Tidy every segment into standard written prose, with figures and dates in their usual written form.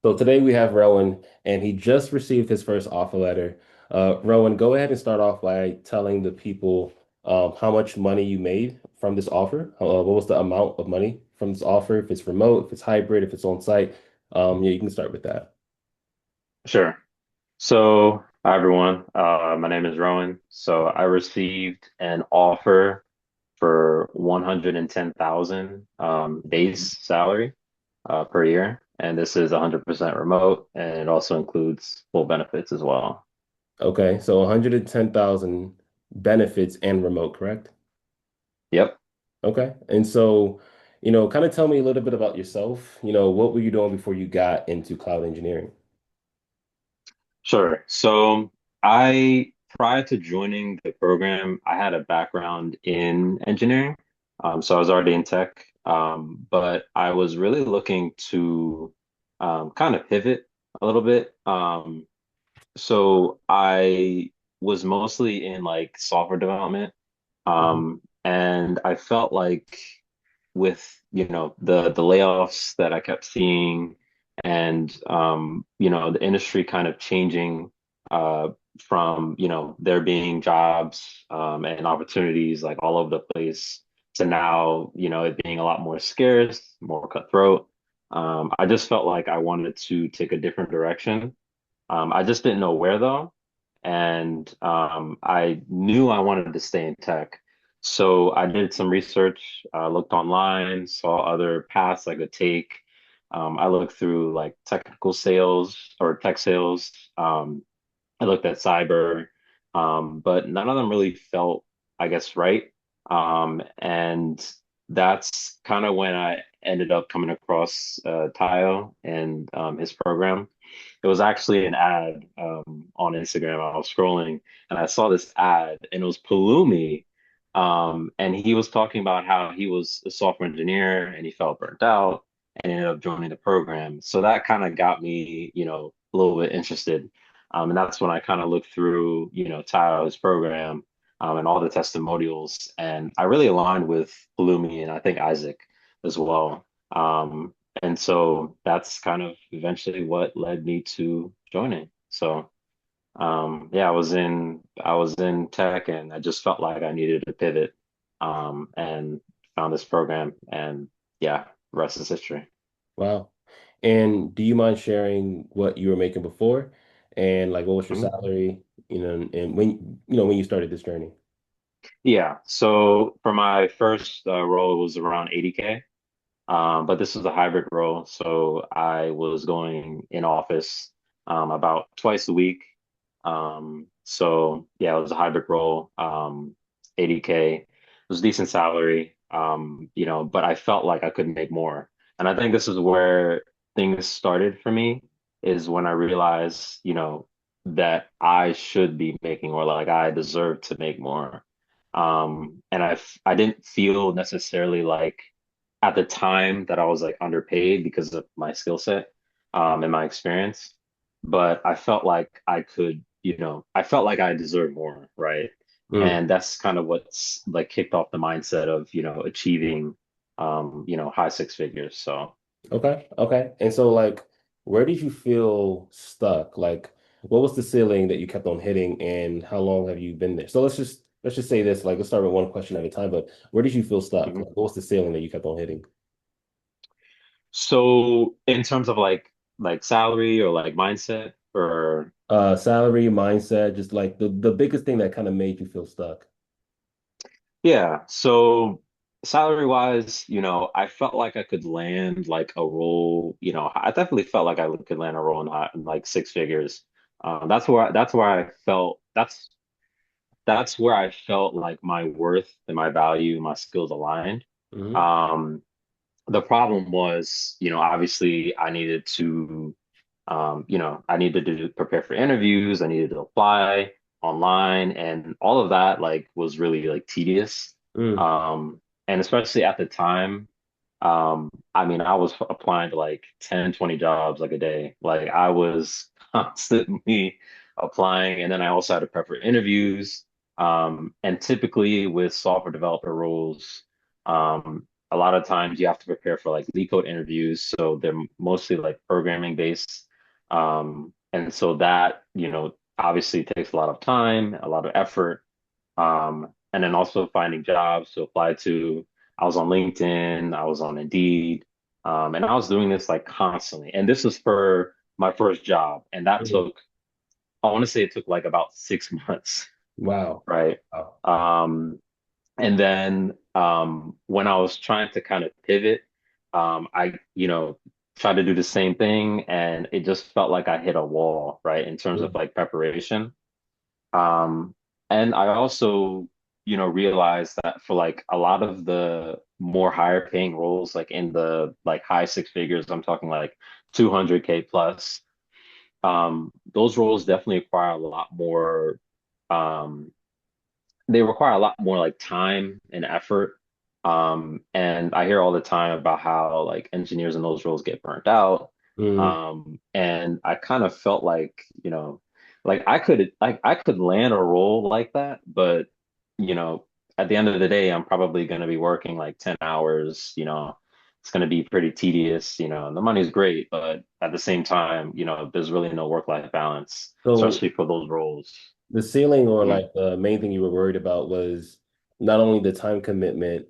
So today we have Rowan, and he just received his first offer letter. Rowan, go ahead and start off by telling the people how much money you made from this offer. What was the amount of money from this offer? If it's remote, if it's hybrid, if it's on site. Yeah, you can start with that. Sure. So, hi everyone. My name is Roan. So, I received an offer for 110,000 base salary per year, and this is 100% remote, and it also includes full benefits as well. Okay, so 110,000 benefits and remote, correct? Yep. Okay. And so, kind of tell me a little bit about yourself. What were you doing before you got into cloud engineering? Sure. So, I prior to joining the program, I had a background in engineering. So I was already in tech, but I was really looking to kind of pivot a little bit. So I was mostly in like software development, Mhm. and I felt like with the layoffs that I kept seeing and the industry kind of changing from there being jobs and opportunities like all over the place to now it being a lot more scarce, more cutthroat. I just felt like I wanted to take a different direction. I just didn't know where though. And I knew I wanted to stay in tech. So I did some research, looked online, saw other paths I could take. I looked through like technical sales or tech sales. I looked at cyber, but none of them really felt, I guess, right. And that's kind of when I ended up coming across Tayo and his program. It was actually an ad on Instagram. I was scrolling and I saw this ad, and it was Palumi. And he was talking about how he was a software engineer and he felt burnt out and ended up joining the program. So that kind of got me, a little bit interested. And that's when I kind of looked through, Tyler's program and all the testimonials. And I really aligned with Palumi and I think Isaac as well. And so that's kind of eventually what led me to joining. So yeah, I was in tech and I just felt like I needed to pivot and found this program and yeah, rest is history. Wow. And do you mind sharing what you were making before? And like what was your Mhm. salary, and when you started this journey? Yeah, so for my first role, it was around 80K. But this was a hybrid role, so I was going in office about twice a week. So yeah, it was a hybrid role, 80K. It was a decent salary, but I felt like I could make more. And I think this is where things started for me, is when I realized, that I should be making or like I deserve to make more. And I didn't feel necessarily like at the time that I was like underpaid because of my skill set and my experience. But I felt like I could, I felt like I deserved more, right? Mm, And that's kind of what's like kicked off the mindset of, achieving high six figures. So okay. Okay. And so like where did you feel stuck? Like what was the ceiling that you kept on hitting and how long have you been there? So let's just say this, like let's start with one question at a time, but where did you feel stuck? mhm. Like what was the ceiling that you kept on hitting? So in terms of like salary or like mindset or Salary, mindset, just like the biggest thing that kind of made you feel stuck. yeah, so salary wise, I felt like I could land like a role, I definitely felt like I could land a role in like six figures. That's where I felt that's where I felt like my worth and my value, my skills aligned. Hmm. Um, the problem was, obviously I needed to prepare for interviews, I needed to apply online, and all of that like was really like tedious. Mm. And especially at the time, I mean, I was applying to like 10, 20 jobs like a day. Like I was constantly applying, and then I also had to prep for interviews. And typically with software developer roles, a lot of times you have to prepare for like leetcode interviews, so they're mostly like programming based. And so that, obviously takes a lot of time, a lot of effort. And then also finding jobs to apply to. I was on LinkedIn, I was on Indeed, and I was doing this like constantly. And this was for my first job, and that Mhm. took, I want to say it took like about 6 months, Wow. right? Wow. Um, and then when I was trying to kind of pivot, I, tried to do the same thing, and it just felt like I hit a wall, right, in terms of Mm, like preparation. Um, and I also, realized that for like a lot of the more higher paying roles, like in the like high six figures, I'm talking like 200K plus, those roles definitely require a lot more, um, they require a lot more like time and effort. And I hear all the time about how like engineers in those roles get burnt out. mm. And I kind of felt like, like I could land a role like that, but you know, at the end of the day, I'm probably going to be working like 10 hours, it's going to be pretty tedious, and the money's great, but at the same time, there's really no work-life balance, So especially for those roles. the ceiling or Mhm. like the main thing you were worried about was not only the time commitment,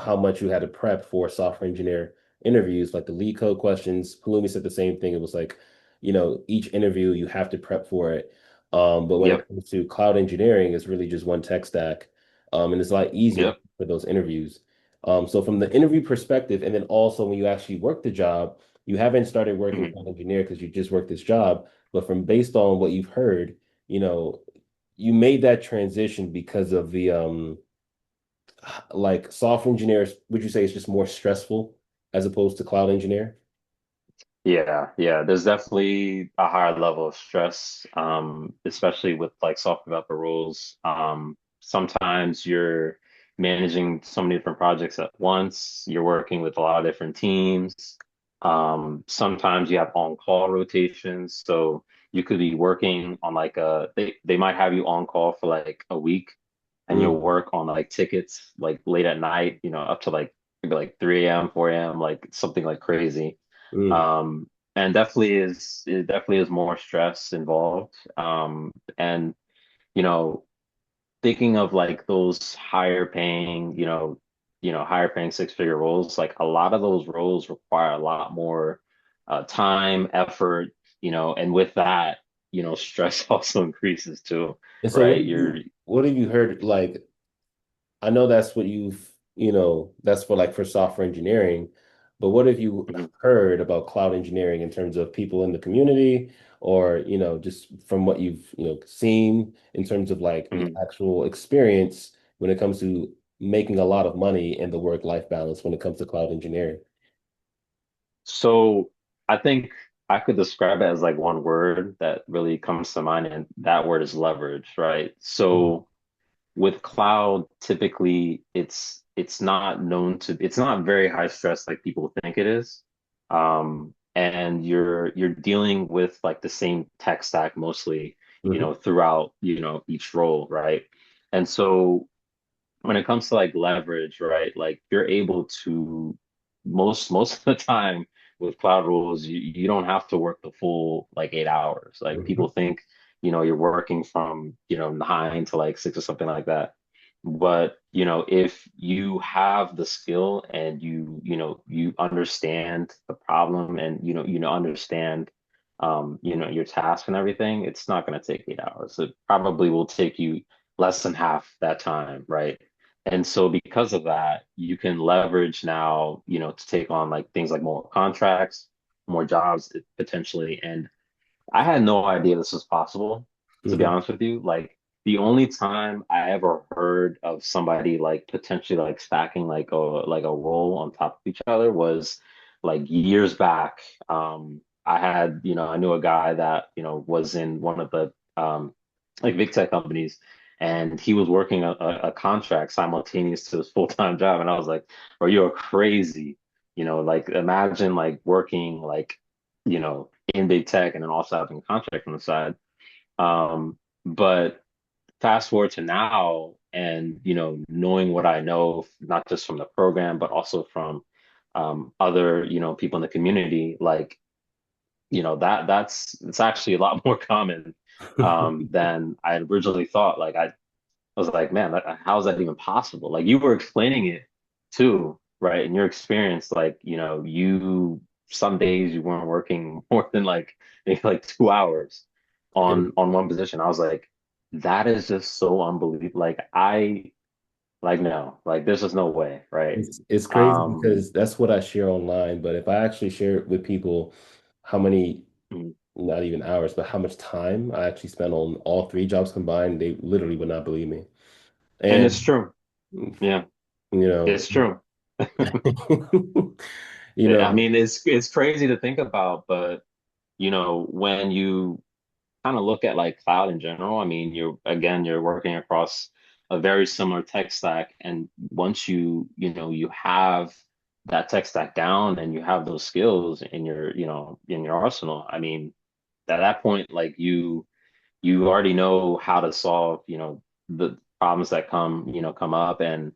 how much you had to prep for software engineer interviews, like the lead code questions. Palumi said the same thing. It was like, each interview you have to prep for it. But when it Yep. comes to cloud engineering, it's really just one tech stack. And it's a lot easier Yep. for those interviews. So from the interview perspective, and then also when you actually work the job, you haven't started working Mhm. cloud engineer because you just worked this job. But from based on what you've heard, you know, you made that transition because of the like software engineers, would you say it's just more stressful as opposed to cloud engineer? Yeah, yeah. There's definitely a higher level of stress, especially with like software developer roles. Sometimes you're managing so many different projects at once. You're working with a lot of different teams. Sometimes you have on-call rotations, so you could be working on like they might have you on call for like a week, and Mm, you'll work on like tickets like late at night, up to like maybe like 3 a.m., 4 a.m., like something like crazy. mm. Um, and it definitely is more stress involved. And you know, thinking of like those higher paying, higher paying six-figure roles, like a lot of those roles require a lot more time, effort, and with that, stress also increases too, And so right? You're what have you heard like I know that's what that's for like for software engineering, but what have you Mhm, heard about cloud engineering in terms of people in the community or, just from what you've, seen in terms of like the mhm. actual experience when it comes to making a lot of money and the work-life balance when it comes to cloud engineering? So I think I could describe it as like one word that really comes to mind, and that word is leverage, right? Mhm. So with cloud, typically it's not very high stress like people think it is. And you're dealing with like the same tech stack mostly, Mhm. throughout, each role, right? And so when it comes to like leverage, right? Like you're able to most of the time with cloud rules, you don't have to work the full like 8 hours. Like Mhm. people think, you're working from, 9 to like 6 or something like that. But, if you have the skill and you understand the problem and understand your task and everything, it's not going to take 8 hours. It probably will take you less than half that time, right? And so because of that, you can leverage now, to take on like things like more contracts, more jobs potentially. And I had no idea this was possible, to be Mhm. honest with you. Like the only time I ever heard of somebody like potentially like stacking like a role on top of each other was like years back. I knew a guy that, was in one of the like big tech companies, and he was working a contract simultaneous to his full-time job. And I was like, bro, you're crazy. Like imagine like working like, in big tech and then also having a contract on the side. But fast forward to now, and knowing what I know, not just from the program, but also from other people in the community, like that's it's actually a lot more common than I had originally thought. Like I was like, man, how is that even possible? Like you were explaining it too, right? In your experience, like, you some days you weren't working more than like maybe like 2 hours And on one position. I was like, that is just so unbelievable. Like no, like there's just no way, right? it's crazy Um, because that's what I share online. But if I actually share it with people, how many, mm, not even hours, but how much time I actually spent on all three jobs combined, they literally would not believe me. and it's And, true. Yeah, you know, it's true. you I know, mean, it's crazy to think about, but when you kind of look at like cloud in general, I mean, you're working across a very similar tech stack, and once you have that tech stack down and you have those skills in your arsenal, I mean, at that point, like you already know how to solve, the problems that come up, and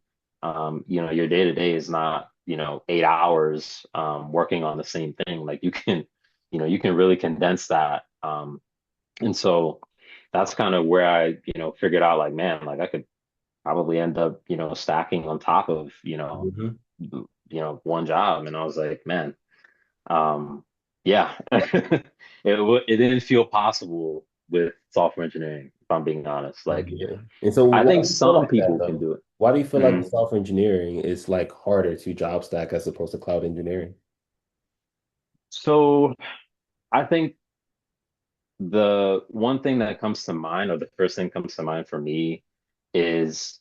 your day to day is not, 8 hours working on the same thing. Like you can really condense that. And so that's kind of where I, figured out like, man, like I could probably end up, stacking on top of, mhm. one job. And I was like, man, yeah, it didn't feel possible with software engineering, if I'm being honest. Like, Yeah. And so I why think do you feel some like that people can though? do it. Why do you feel like the Mm. software engineering is like harder to job stack as opposed to cloud engineering? So I think the one thing that comes to mind, or the first thing comes to mind for me, is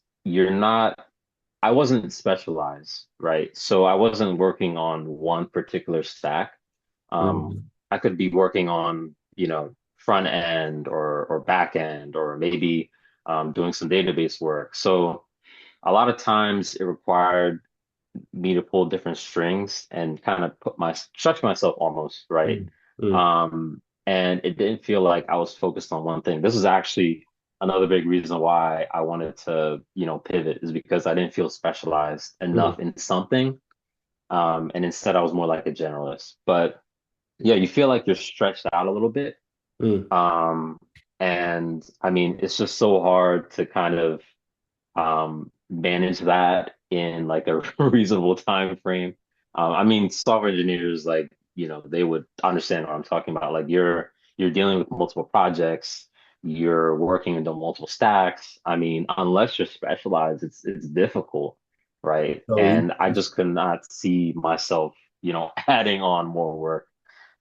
I wasn't specialized, right? So I wasn't working on one particular stack. Um, Mm, I could be working on, front end or back end, or maybe doing some database work. So a lot of times it required me to pull different strings and kind of stretch myself almost, right? mm, mm, And it didn't feel like I was focused on one thing. This is actually another big reason why I wanted to, pivot, is because I didn't feel specialized enough mm, in something. And instead I was more like a generalist. But yeah, you feel like you're stretched out a little bit. mm. Um, and I mean, it's just so hard to kind of manage that in like a reasonable time frame. I mean, software engineers, like, they would understand what I'm talking about. Like you're dealing with multiple projects, you're working into multiple stacks. I mean, unless you're specialized, it's difficult, right? So And I just could not see myself, adding on more work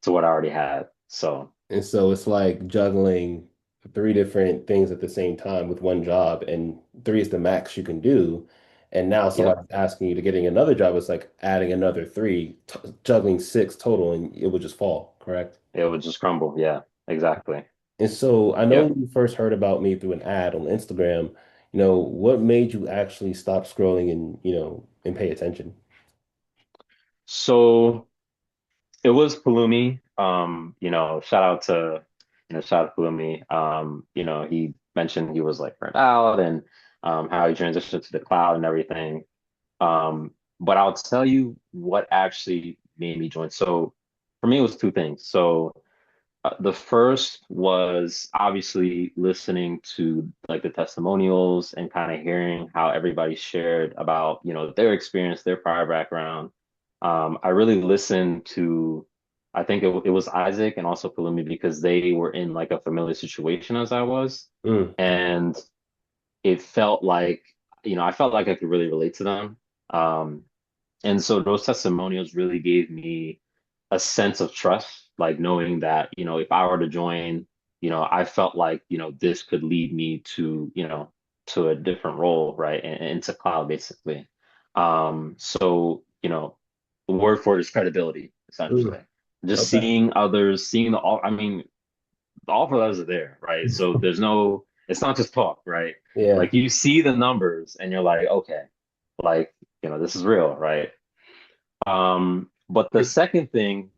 to what I already had. So so it's like juggling three different things at the same time with one job, and three is the max you can do. And now yeah, somebody's asking you to getting another job. It's like adding another three, t juggling six total, and it would just fall, correct? it would just crumble. Yeah, exactly. And so I know Yep. you first heard about me through an ad on Instagram. What made you actually stop scrolling and pay attention? So it was Palumi. Shout out to Palumi. He mentioned he was like burnt out, and how he transitioned to the cloud and everything. But I'll tell you what actually made me join. So for me, it was two things. So the first was obviously listening to like the testimonials and kind of hearing how everybody shared about, their experience, their prior background. I really listened to, I think it was Isaac and also Palumi, because they were in like a familiar situation as I was. Mm, And it felt like, I felt like I could really relate to them. Um, and so those testimonials really gave me a sense of trust, like knowing that, if I were to join, I felt like, this could lead me to a different role, right? And into cloud basically. So, the word for it is credibility, essentially. mm, Just okay. seeing others, seeing I mean, the offer letters are there, right? So it's not just talk, right? Yeah. Like you see the numbers and you're like, okay, like, this is real, right? But Mhm. the second thing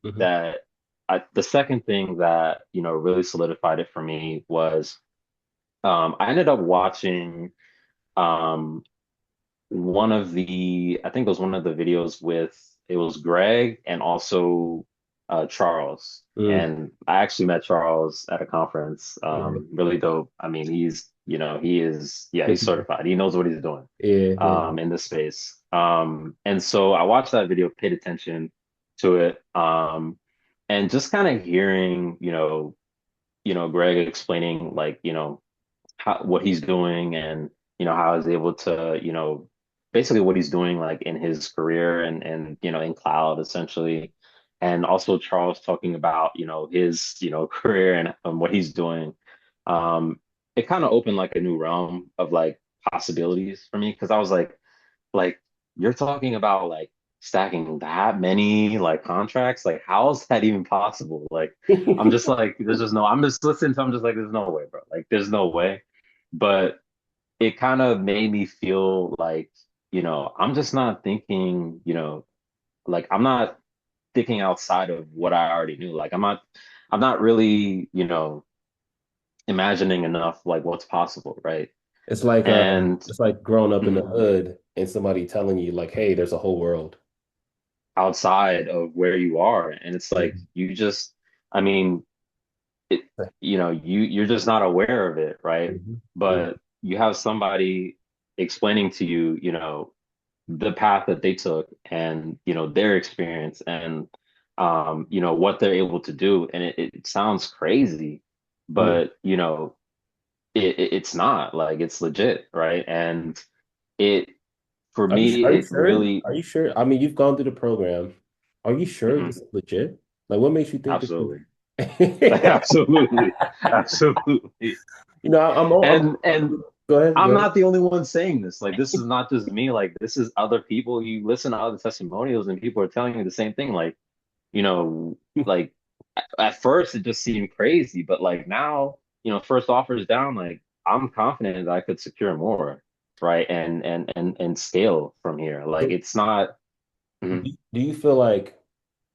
that, really solidified it for me was, I ended up watching um, one of the I think it was one of the videos with it was Greg and also Charles. Mm, And I actually met Charles at a conference. yeah. Really dope. I mean, he is, yeah, he's certified. He knows what he's doing Yeah, yeah. in this space. And so I watched that video, paid attention to it, and just kind of hearing, Greg explaining like, what he's doing and how he's able to basically what he's doing like in his career and in cloud essentially, and also Charles talking about his career and what he's doing. um it kind of opened like a new realm of like possibilities for me because I was like you're talking about like stacking that many like contracts, like how is that even possible? Like I'm just like there's just no, I'm just listening to, I'm just like there's no way, bro, like there's no way. But it kind of made me feel like I'm just not thinking, like I'm not thinking outside of what I already knew. Like I'm not really imagining enough like what's possible, right? It's like And it's like growing up in the mhm, hood and somebody telling you like, hey, there's a whole world. outside of where you are, and it's like Mhm. you just, I mean, it, you're just not aware of it, right? Mhm. But you have somebody explaining to you, the path that they took and their experience and what they're able to do, and it sounds crazy, Mhm. but it's not, like it's legit, right? And it for me Are you it sure? really Are you sure? I mean, you've gone through the program. Are you sure mhm, this is legit? Like, what makes you think this absolutely. is? Absolutely. Absolutely. And Go ahead, go I'm ahead. not the only one saying this. Like, this is not just me. Like, this is other people. You listen to other testimonials, and people are telling you the same thing. Like, you know, like at first it just seemed crazy, but like now, first offers down, like I'm confident that I could secure more, right? And scale from here. Like, So, it's not. Mhm. do you feel like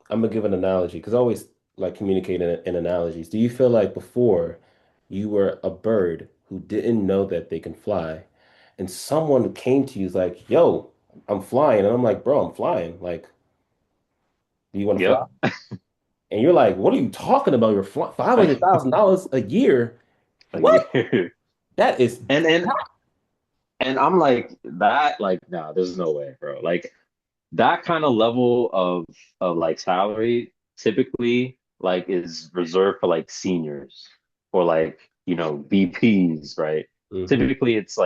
I'm gonna give an analogy because I always like communicating in analogies. Do you feel like before you were a bird who didn't know that they can fly, and someone came to you is like, "Yo, I'm flying," and I'm like, "Bro, I'm flying. Like, do you want to fly?" Yep. And you're like, "What are you talking about? You're flying $500,000 a year? Like, What? yeah. That is." And I'm like that, like, nah, there's no way, bro. Like that kind of level of like salary typically like is reserved for like seniors or like, VPs, right? Hmm. Typically it's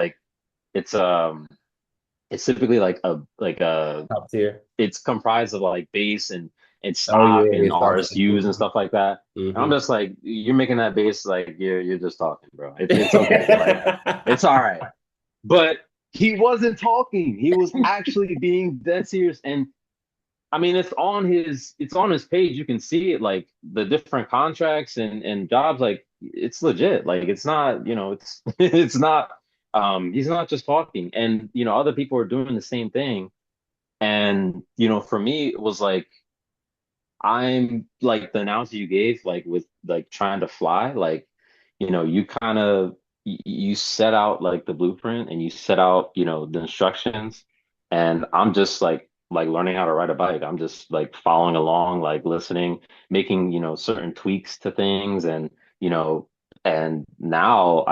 it's typically like a Top tier. it's comprised of like base and Oh yeah, stock and yeah, stocks. RSUs and stuff like that. And I'm Hmm. just like, you're making that base like you're just talking, bro. It's okay. Like it's all right. But he wasn't talking. He was actually being dead serious. And I mean, it's on his page. You can see it, like the different contracts and jobs. Like it's legit. Like it's not, it's it's not. He's not just talking, and other people are doing the same thing. And for me, it was like I'm like the analogy you gave, like with like trying to fly, like, you kind of you set out like the blueprint and you set out, the instructions, and I'm just like learning how to ride a bike. I'm just like following along, like listening, making, certain tweaks to things, and you know, and now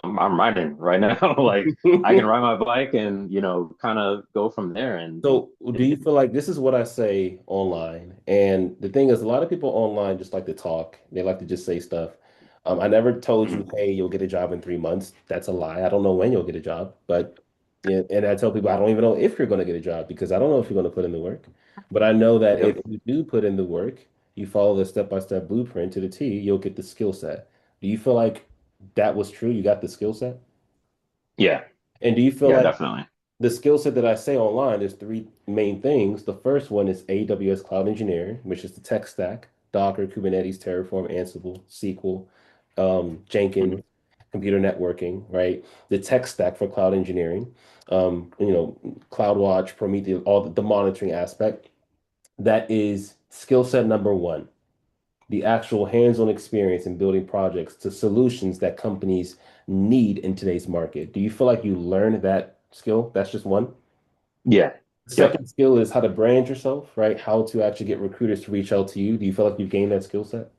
I'm riding right now. Like I can ride my bike and kind of go from there. And So, do you feel like this is what I say online? And the thing is, a lot of people online just like to talk. They like to just say stuff. I never told you, Mhm. hey, you'll get a job in 3 months. That's a lie. I don't know when you'll get a job, but yeah, and I tell people I don't even know if you're going to get a job because I don't know if you're going to put in the work. But I know that if Yep. you do put in the work, you follow the step-by-step blueprint to the T, you'll get the skill set. Do you feel like that was true? You got the skill set? Yeah. And do you feel Yeah, like definitely. the skill set that I say online, there's three main things. The first one is AWS Cloud Engineering, which is the tech stack, Docker, Kubernetes, Terraform, Ansible, SQL, Mhm. Jenkins, computer networking, right? The tech stack for cloud engineering, CloudWatch, Prometheus, all the monitoring aspect. That is skill set number one. the actual hands-on experience in building projects to solutions that companies need in today's market. Do you feel like you learned that skill? That's just one. Yeah. The Yep. second skill is how to brand yourself, right? How to actually get recruiters to reach out to you. Do you feel like you've gained that skill set?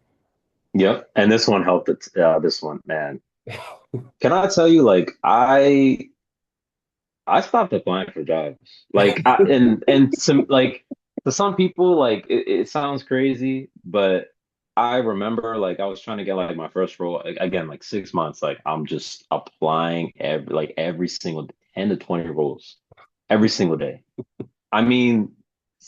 Yep. And this one helped it. This one, man. Can I tell you, like, I stopped applying for jobs. And some like to some people, like it sounds crazy, but I remember like I was trying to get like my first role again, like 6 months. Like I'm just applying every single 10 to 20 roles every single day. I mean,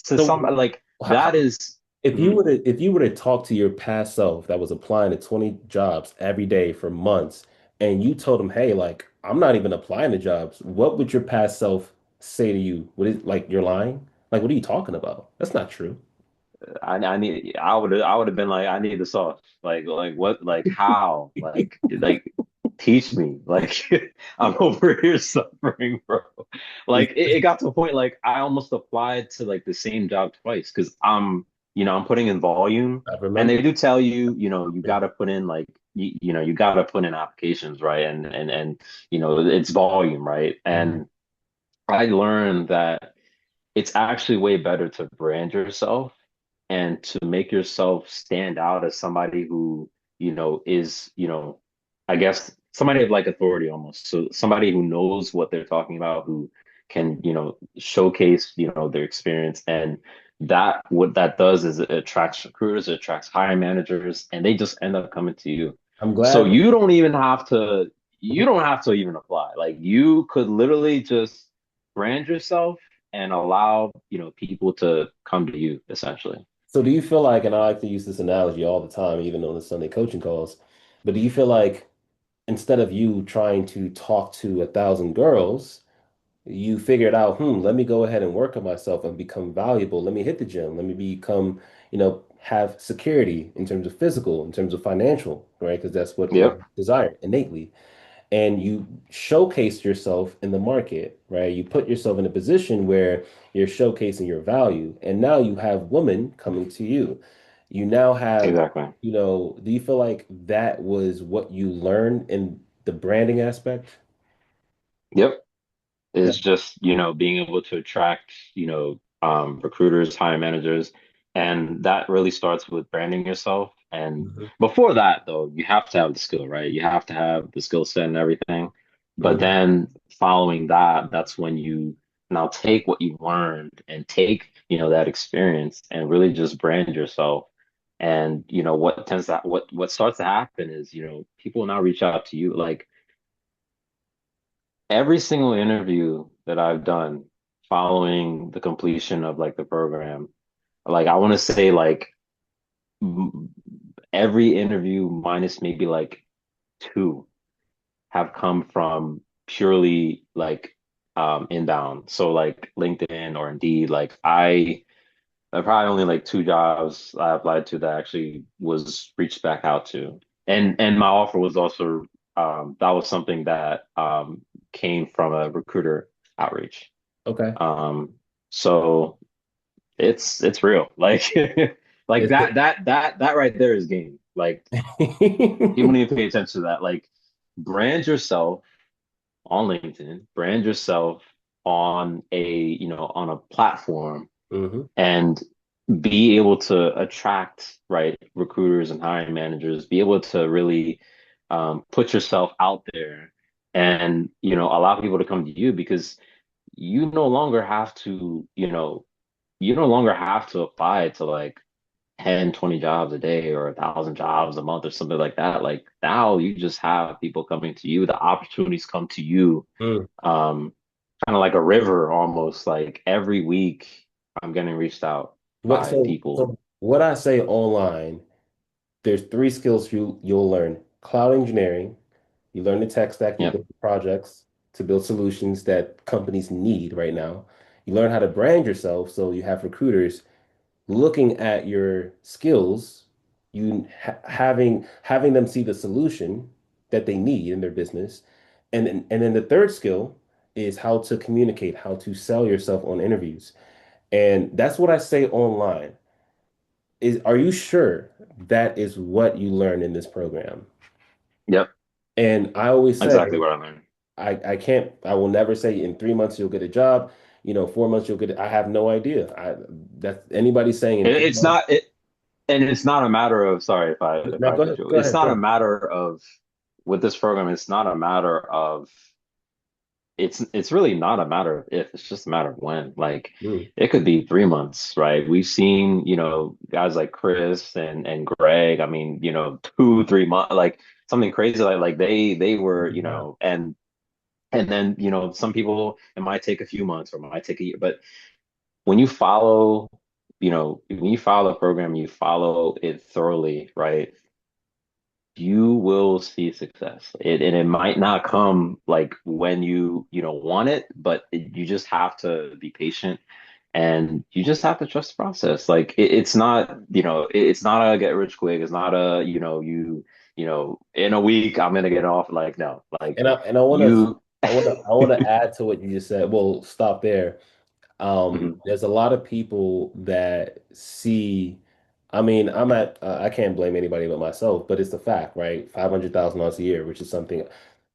to some So, like that how, is if you mhm. were to if you were to talk to your past self that was applying to 20 jobs every day for months, and you told them, "Hey, like I'm not even applying to jobs," what would your past self say to you? Would it like you're lying? Like, what are you talking about? That's not true. I would have been like I need the sauce. Like what like how? Like teach me. Like I'm over here suffering, bro. Like it got to a point like I almost applied to like the same job twice because I'm putting in volume I and they remember. do tell you, you gotta put in like you gotta put in applications, right? And it's volume, right? Mhm. And I learned that it's actually way better to brand yourself and to make yourself stand out as somebody who, is, I guess somebody of like authority almost. So somebody who knows what they're talking about, who can, showcase, their experience. And what that does is it attracts recruiters, it attracts hiring managers, and they just end up coming to you. I'm So glad. you don't have to even apply. Like you could literally just brand yourself and allow, people to come to you essentially. So, do you feel like, and I like to use this analogy all the time, even on the Sunday coaching calls, but do you feel like instead of you trying to talk to 1,000 girls, you figured out, let me go ahead and work on myself and become valuable. Let me hit the gym. Let me become, have security in terms of physical, in terms of financial, right? Because that's what Yep, women desire innately. And you showcase yourself in the market, right? You put yourself in a position where you're showcasing your value. And now you have women coming to you. You now have, exactly. do you feel like that was what you learned in the branding aspect? Yep. Is Okay. just, being able to attract, recruiters, hiring managers. And that really starts with branding yourself. And Mhm. before that, though, you have to have the skill, right? You have to have the skill set and everything. But Mhm. then following that, that's when you now take what you learned and take, that experience and really just brand yourself. And, what starts to happen is, people now reach out to you. Like, every single interview that I've done following the completion of like the program, like I want to say like m- every interview minus maybe like two have come from purely like inbound. So like LinkedIn or Indeed, like I probably only like two jobs I applied to that actually was reached back out to. And my offer was also that was something that came from a recruiter outreach. Okay. Um, so it's real. Like like It's that right there is game. Like people need to pay attention to that. Like brand yourself on LinkedIn, brand yourself on a platform hmm and be able to attract right recruiters and hiring managers, be able to really put yourself out there and allow people to come to you because you no longer have to you no longer have to apply to like 10, 20 jobs a day or 1,000 jobs a month or something like that. Like now you just have people coming to you, the opportunities come to you, Mm. um kind of like a river almost. Like every week I'm getting reached out What by so people. so what I say online, there's three skills you'll learn. Cloud engineering, you learn the tech stack, you Yep. build projects to build solutions that companies need right now. You learn how to brand yourself so you have recruiters looking at your skills, you having them see the solution that they need in their business. And then the third skill is how to communicate, how to sell yourself on interviews. And that's what I say online. are you sure that is what you learned in this program? Yep, And I always say, exactly what I mean. I can't, I will never say in 3 months you'll get a job, 4 months you'll get it. I have no idea. That's anybody saying in It, three it's months. not it, and it's not a matter of sorry if No, I go cut ahead, you. go It's ahead, not go a ahead. matter of with this program. It's not a matter of it's really not a matter of if, it's just a matter of when. Like Mm. it could be 3 months, right? We've seen, guys like Chris and Greg, I mean, 2, 3 months, like something crazy like they were, Wow. and then, some people it might take a few months or it might take a year, but when you follow, when you follow the program, you follow it thoroughly, right? You will see success. And it might not come like when you want it, but you just have to be patient and you just have to trust the process. Like it's not, it's not a get rich quick. It's not a, in a week I'm gonna get off. Like no, like And I want to you. I want to add to what you just said. Well, stop there. Mhm. There's a lot of people that see, I mean, I can't blame anybody but myself, but it's the fact, right? $500,000 a year, which is something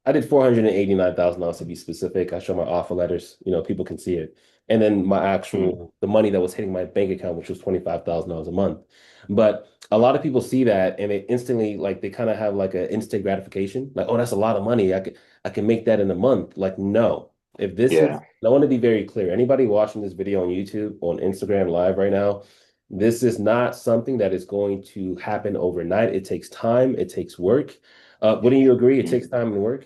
I did $489,000 to be specific. I show my offer letters, people can see it. And then my Mhm. the money that was hitting my bank account, which was $25,000 a month. But a lot of people see that and they instantly like they kind of have like an instant gratification, like, oh, that's a lot of money. I can make that in a month. Like, no. If this is, Yeah. I want to be very clear. Anybody watching this video on YouTube, on Instagram Live right now, this is not something that is going to happen overnight. It takes time, it takes work. Wouldn't you agree? It takes Mhm. time and work.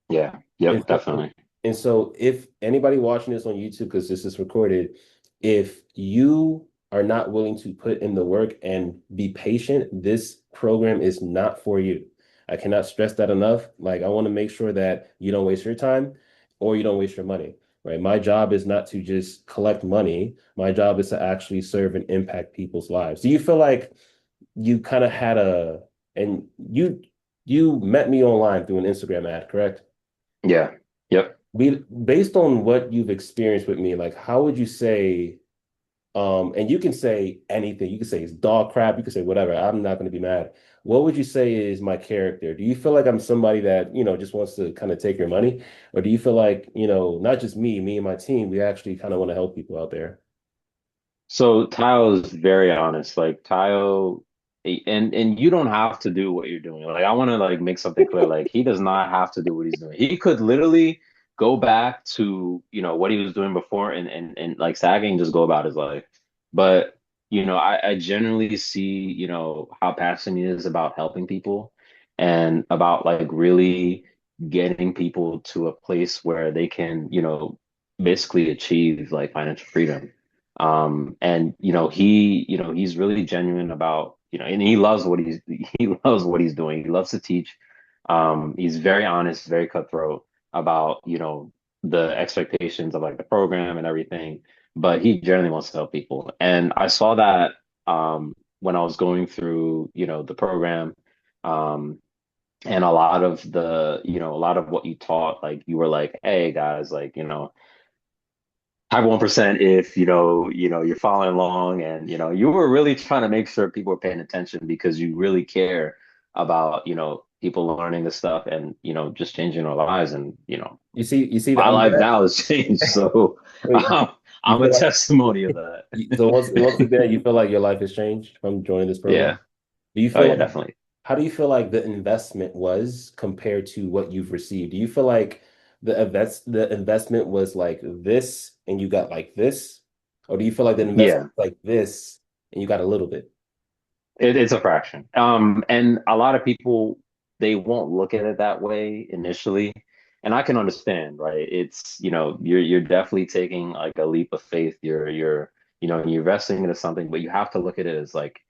Yeah. And Yep, so, definitely. and so if anybody watching this on YouTube, because this is recorded, if you are not willing to put in the work and be patient, this program is not for you. I cannot stress that enough. Like, I want to make sure that you don't waste your time or you don't waste your money, right? My job is not to just collect money. My job is to actually serve and impact people's lives. Do you feel like you kind of had and you met me online through an Instagram ad, correct? Yeah. Yep. Based on what you've experienced with me, like how would you say, and you can say anything, you can say it's dog crap, you can say whatever, I'm not going to be mad. What would you say is my character? Do you feel like I'm somebody that, just wants to kind of take your money? Or do you feel like, not just me and my team, we actually kind of want to help people out there? So Tayo is very honest. Like Tayo, and you don't have to do what you're doing. Like I want to like make something clear. Like he does not have to do what he's doing. He could literally go back to what he was doing before and like sagging and just go about his life. But I genuinely see how passionate he is about helping people and about like really getting people to a place where they can basically achieve like financial freedom. And he's really genuine about, and he loves what he loves what he's doing. He loves to teach. He's very honest, very cutthroat about, the expectations of like the program and everything, but he generally wants to help people. And I saw that when I was going through, the program. Um, and a lot of what you taught, like you were like, hey guys, like, type 1% if you're following along and you were really trying to make sure people are paying attention because you really care about people learning this stuff and just changing their lives and You see that my I'm life mad? now has changed, so Wait, um, you I'm a feel like testimony of that. so once again, you feel like your life has changed from joining this program? Yeah. Do you Oh feel yeah, like definitely. how do you feel like the investment was compared to what you've received? Do you feel like the investment was like this and you got like this? Or do you feel like the investment Yeah. was like this and you got a little bit? It's a fraction. And a lot of people they won't look at it that way initially. And I can understand, right? It's, you're definitely taking like a leap of faith. You're investing into something, but you have to look at it as like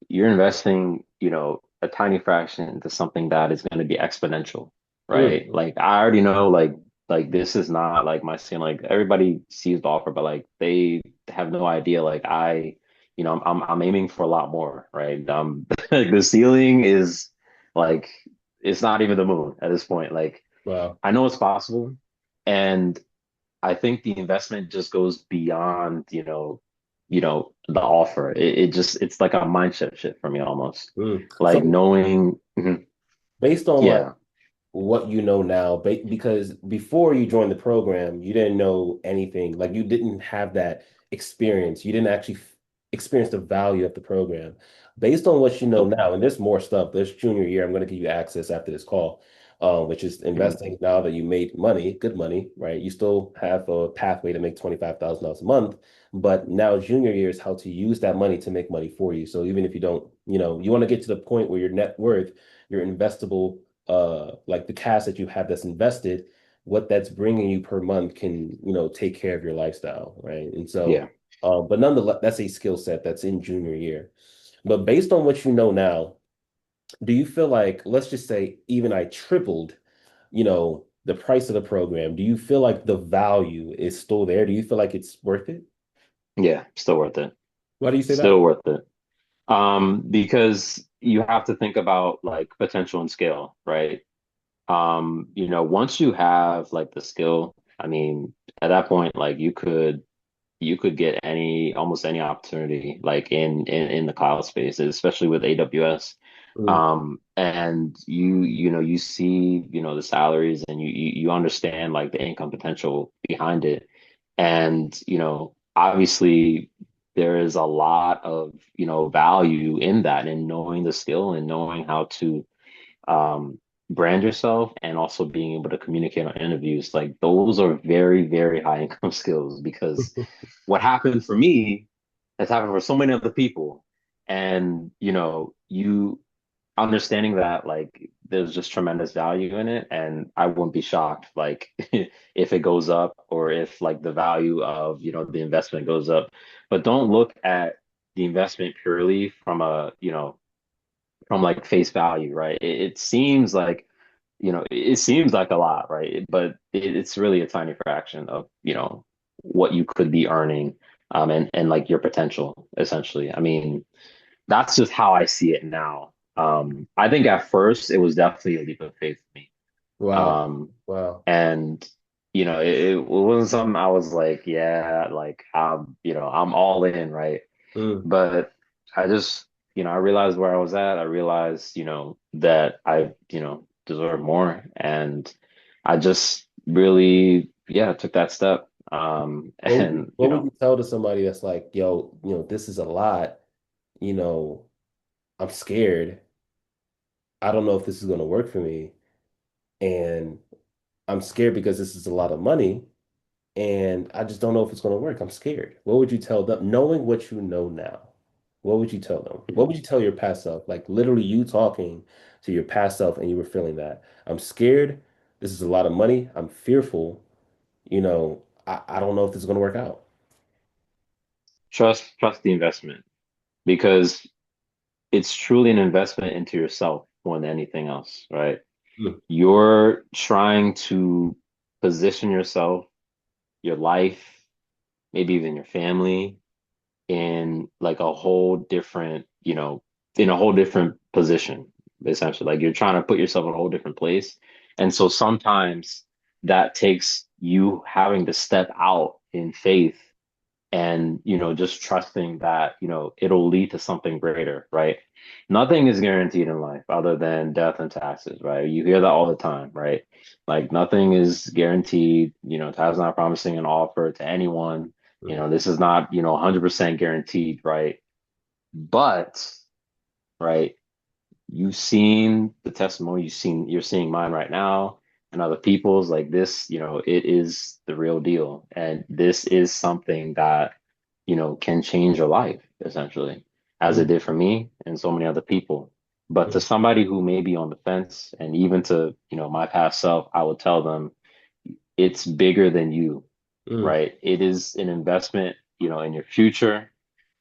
you're investing, a tiny fraction into something that is going to be exponential, right? Mm, Like I already know, like this is not like my scene. Like everybody sees the offer, but like they have no idea. Like I'm aiming for a lot more, right? Like the ceiling is like it's not even the moon at this point. Like wow. I know it's possible, and I think the investment just goes beyond, the offer. It just it's like a mindset shift for me almost. Like So knowing, mhm, based on like yeah, what you know now, because before you joined the program, you didn't know anything. Like you didn't have that experience. You didn't actually experience the value of the program. Based on what you know nope. now, and there's more stuff. There's junior year. I'm going to give you access after this call, which is Mhm. investing now that you made money, good money, right? You still have a pathway to make $25,000 a month, but now junior year is how to use that money to make money for you. So even if you don't, you want to get to the point where your net worth, your investable like the cash that you have that's invested, what that's bringing you per month can, take care of your lifestyle, right? And so, Yeah, but nonetheless, that's a skill set that's in junior year. But based on what you know now, do you feel like, let's just say, even I tripled, the price of the program, do you feel like the value is still there? Do you feel like it's worth it? yeah, still worth it. Why do you say Still that? worth it. Because you have to think about like potential and scale, right? Once you have like the skill, I mean, at that point, like you could get almost any opportunity like in the cloud space, especially with AWS. Mm, And you see, the salaries and you understand like the income potential behind it. And, obviously there is a lot of, value in that and knowing the skill and knowing how to brand yourself and also being able to communicate on interviews. Like those are very, very high income skills because what happened for me has happened for so many other people. And, you understanding that like there's just tremendous value in it. And I wouldn't be shocked like if it goes up or if like the value of, the investment goes up. But don't look at the investment purely from like face value, right? It seems like, it seems like a lot, right? But it's really a tiny fraction of, what you could be earning, and like your potential, essentially. I mean, that's just how I see it now. I think at first it was definitely a leap of faith for me. wow. Um, Wow. and it wasn't something I was like, yeah, like I'm all in, right? Mm. But I just, I realized where I was at. I realized, that I, deserve more. And I just really, yeah, took that step. What would you And, what would you tell to somebody that's like, yo, this is a lot, you know, I'm scared. I don't know if this is going to work for me. And I'm scared because this is a lot of money and I just don't know if it's going to work. I'm scared. What would you tell them, knowing what you know now? What would you tell them? What would you tell your past self? Like literally you talking to your past self and you were feeling that. I'm scared. This is a lot of money. I'm fearful. I don't know if this is going to work out. trust the investment because it's truly an investment into yourself more than anything else, right? Mm, You're trying to position yourself, your life, maybe even your family in like a whole different, in a whole different position, essentially. Like you're trying to put yourself in a whole different place. And so sometimes that takes you having to step out in faith and just trusting that it'll lead to something greater, right? Nothing is guaranteed in life other than death and taxes, right? You hear that all the time, right? Like nothing is guaranteed. Time's not promising an offer to anyone. mm, This is not 100% guaranteed, right? But right, you've seen the testimony, you're seeing mine right now and other people's. Like this, it is the real deal, and this is something that can change your life essentially, as it mm, did for me and so many other people. But to mm, somebody who may be on the fence, and even to my past self, I would tell them it's bigger than you, mm, right? It is an investment, in your future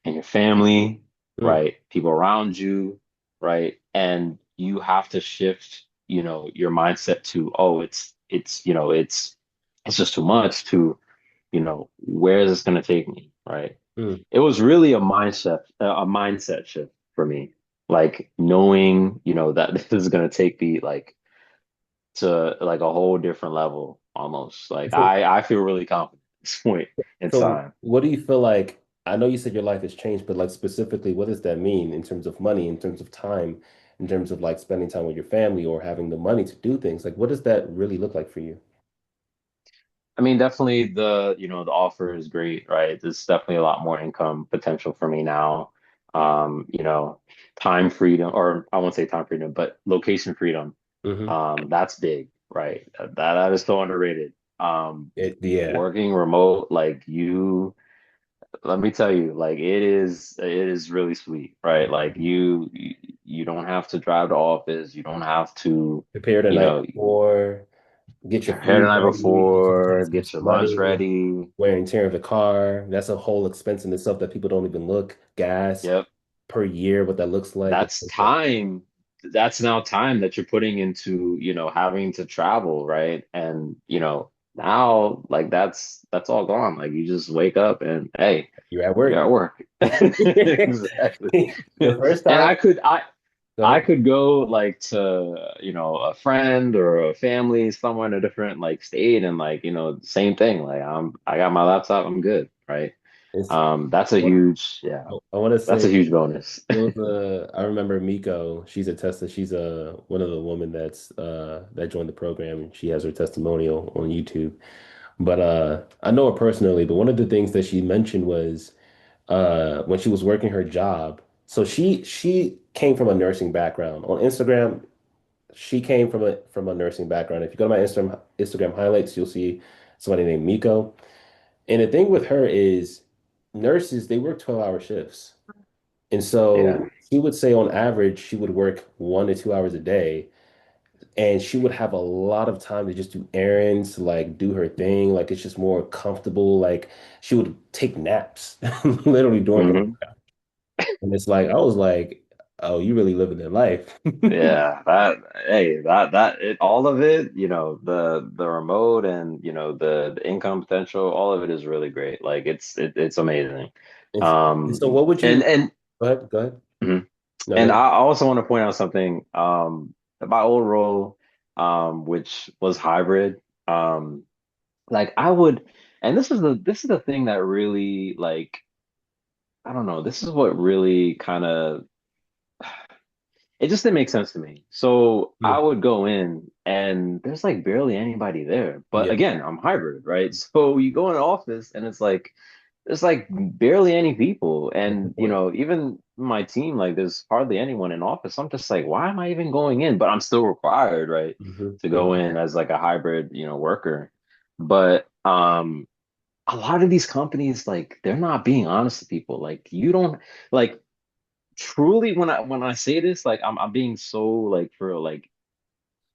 and your family, mm, right? People around you, right? And you have to shift, your mindset to, oh, it's just too much to, where is this going to take me, right? mm. It was really a mindset shift for me, like knowing, that this is going to take me like to like a whole different level almost. Like So, I feel really confident at this point in so time. what do you feel like? I know you said your life has changed, but like specifically, what does that mean in terms of money, in terms of time, in terms of like spending time with your family or having the money to do things? Like, what does that really look like for you? I mean, definitely the offer is great, right? There's definitely a lot more income potential for me now. You know, time freedom, or I won't say time freedom, but location freedom. Hmm. That's big, right? That is so underrated. Yeah, Working remote, like let me tell you, like it is really sweet, right? Like you don't have to drive to office, you don't have to, prepare the you night know, before, get your prepare the food night ready, get your before, gas get money, your lunch ready. wear and tear of the car. That's a whole expense in itself that people don't even look. Gas Yep. per year, what that looks like. That's time. That's now time that you're putting into, having to travel, right? And, now like that's all gone. Like you just wake up and hey, You're at you're work. at work. Exactly. The first And time, go I ahead. could go like to, a friend or a family somewhere in a different like state and like, same thing. Like I got my laptop, I'm good, right? It's, That's a huge, yeah, I want to that's say a huge bonus. it was I remember Miko, she's a tester, she's one of the women that joined the program and she has her testimonial on YouTube. But I know her personally, but one of the things that she mentioned was when she was working her job. So she came from a nursing background. On Instagram, she came from a nursing background. If you go to my Instagram highlights, you'll see somebody named Miko. And the thing with her is nurses, they work 12-hour shifts. And Yeah. so she would say on average, she would work 1 to 2 hours a day. And she would have a lot of time to just do errands, like do her thing. Like it's just more comfortable. Like she would take naps literally during the Hmm. and it's like I was like, oh, you really living their life. Yeah, hey, that it all of it, the remote and the income potential, all of it is really great. Like it's amazing. And so what would And you and go ahead, go ahead. mhm. No, go And ahead. I also want to point out something. My old role, which was hybrid. Like I would, and this is the thing that really like I don't know. This is what really kind of it just didn't make sense to me. So I Yeah. would go in and there's like barely anybody there. But Yeah. again, I'm hybrid, right? So you go in the office and it's like there's like barely any people. That's the And point. even my team, like there's hardly anyone in office. I'm just like, why am I even going in? But I'm still required, right? Hmm. To go Hmm. in as like a hybrid, worker. But a lot of these companies, like, they're not being honest to people. Like you don't like truly when I say this, like I'm being so like for real, like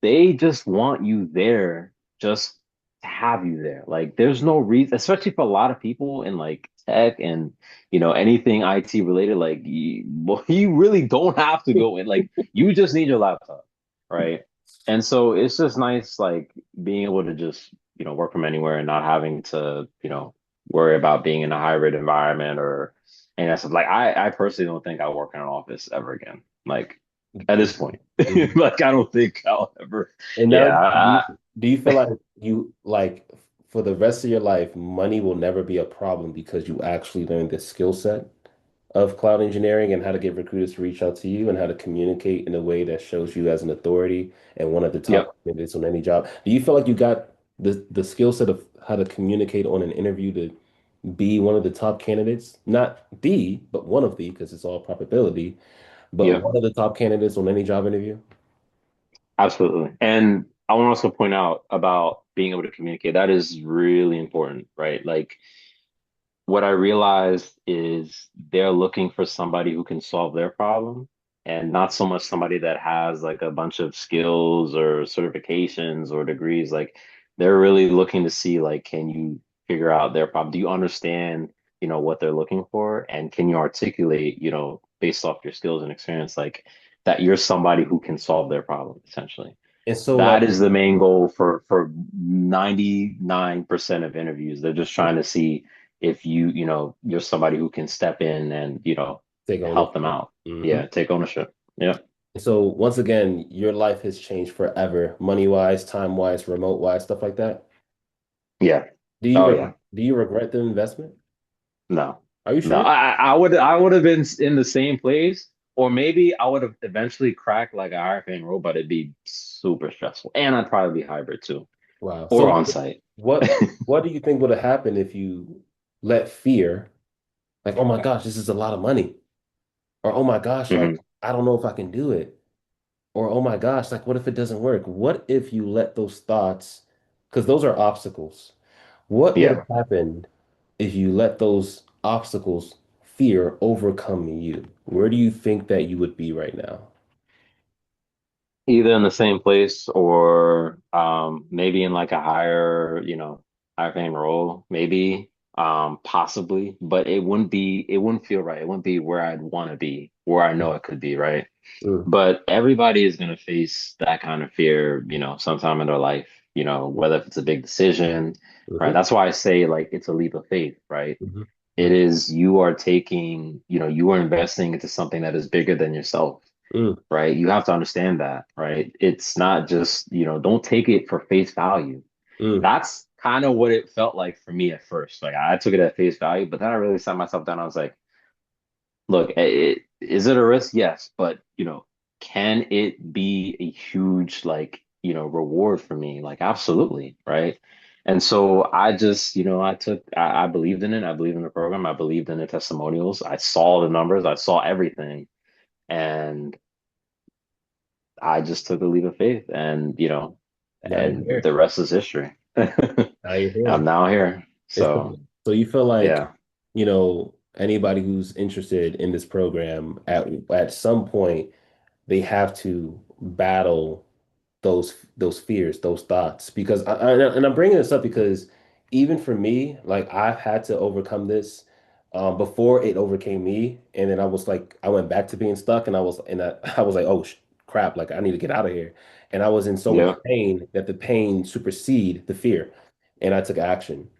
they just want you there just to have you there. Like there's no reason, especially for a lot of people in like tech and anything IT related, like well, you really don't have to go in. Like you just need your laptop, right? And so it's just nice like being able to just, work from anywhere and not having to, worry about being in a hybrid environment or and that's like I personally don't think I'll work in an office ever again. Like at this point. Hmm. Like I don't think I'll ever. And now, Yeah, do you feel like you like for the rest of your life, money will never be a problem because you actually learned the skill set of cloud engineering and how to get recruiters to reach out to you and how to communicate in a way that shows you as an authority and one of the top yep, candidates on any job. Do you feel like you got the skill set of how to communicate on an interview to be one of the top candidates? Not the, but one of the, because it's all probability, but yep, one of the top candidates on any job interview? absolutely. And I want to also point out about being able to communicate. That is really important, right? Like what I realized is they're looking for somebody who can solve their problem and not so much somebody that has like a bunch of skills or certifications or degrees. Like they're really looking to see like, can you figure out their problem? Do you understand, what they're looking for? And can you articulate, based off your skills and experience, like that you're somebody who can solve their problem, essentially. And so like That is the main goal for 99% of interviews. They're just trying to see if you're somebody who can step in and, take help them ownership. out. Hmm. Yeah, take ownership. Yeah. So once again, your life has changed forever, money-wise, time-wise, remote-wise, stuff like that. Yeah. Do you Oh re yeah. do you regret the investment? No. Are you No, sure? I would have been in the same place, or maybe I would have eventually cracked like an RFA role, but it'd be super stressful, and I'd probably be hybrid too, Wow. or So on site. what do you think would have happened if you let fear, like, oh my gosh, this is a lot of money, or oh my gosh, like Hmm. I don't know if I can do it, or oh my gosh, like what if it doesn't work? What if you let those thoughts, because those are obstacles. What would Yeah. have happened if you let those obstacles, fear, overcome you? Where do you think that you would be right now? Either in the same place or maybe in like a higher, higher paying role, maybe possibly, but it wouldn't feel right. It wouldn't be where I'd want to be, where I know it could be, right? Mm, But everybody is going to face that kind of fear, sometime in their life, whether if it's a big decision, right? mhm, That's why I say like it's a leap of faith, right? mhm, It mm, is you are taking, you are investing into something that is bigger than yourself, mm, right? You have to understand that, right? It's not just, don't take it for face value. mm. That's kind of what it felt like for me at first. Like I took it at face value, but then I really sat myself down. I was like, look, is it a risk? Yes, but can it be a huge like, reward for me? Like absolutely, right? And so I just, I believed in it. I believed in the program. I believed in the testimonials. I saw the numbers. I saw everything. And I just took a leap of faith and, Now you're and here. the rest is history. Now you're I'm here. now here. It's So, so you feel like, yeah, anybody who's interested in this program at some point they have to battle those fears, those thoughts. Because and I'm bringing this up because even for me, like I've had to overcome this before it overcame me, and then I went back to being stuck, and I was like, oh crap, like I need to get out of here, and I was in so much yeah, pain that the pain superseded the fear, and I took action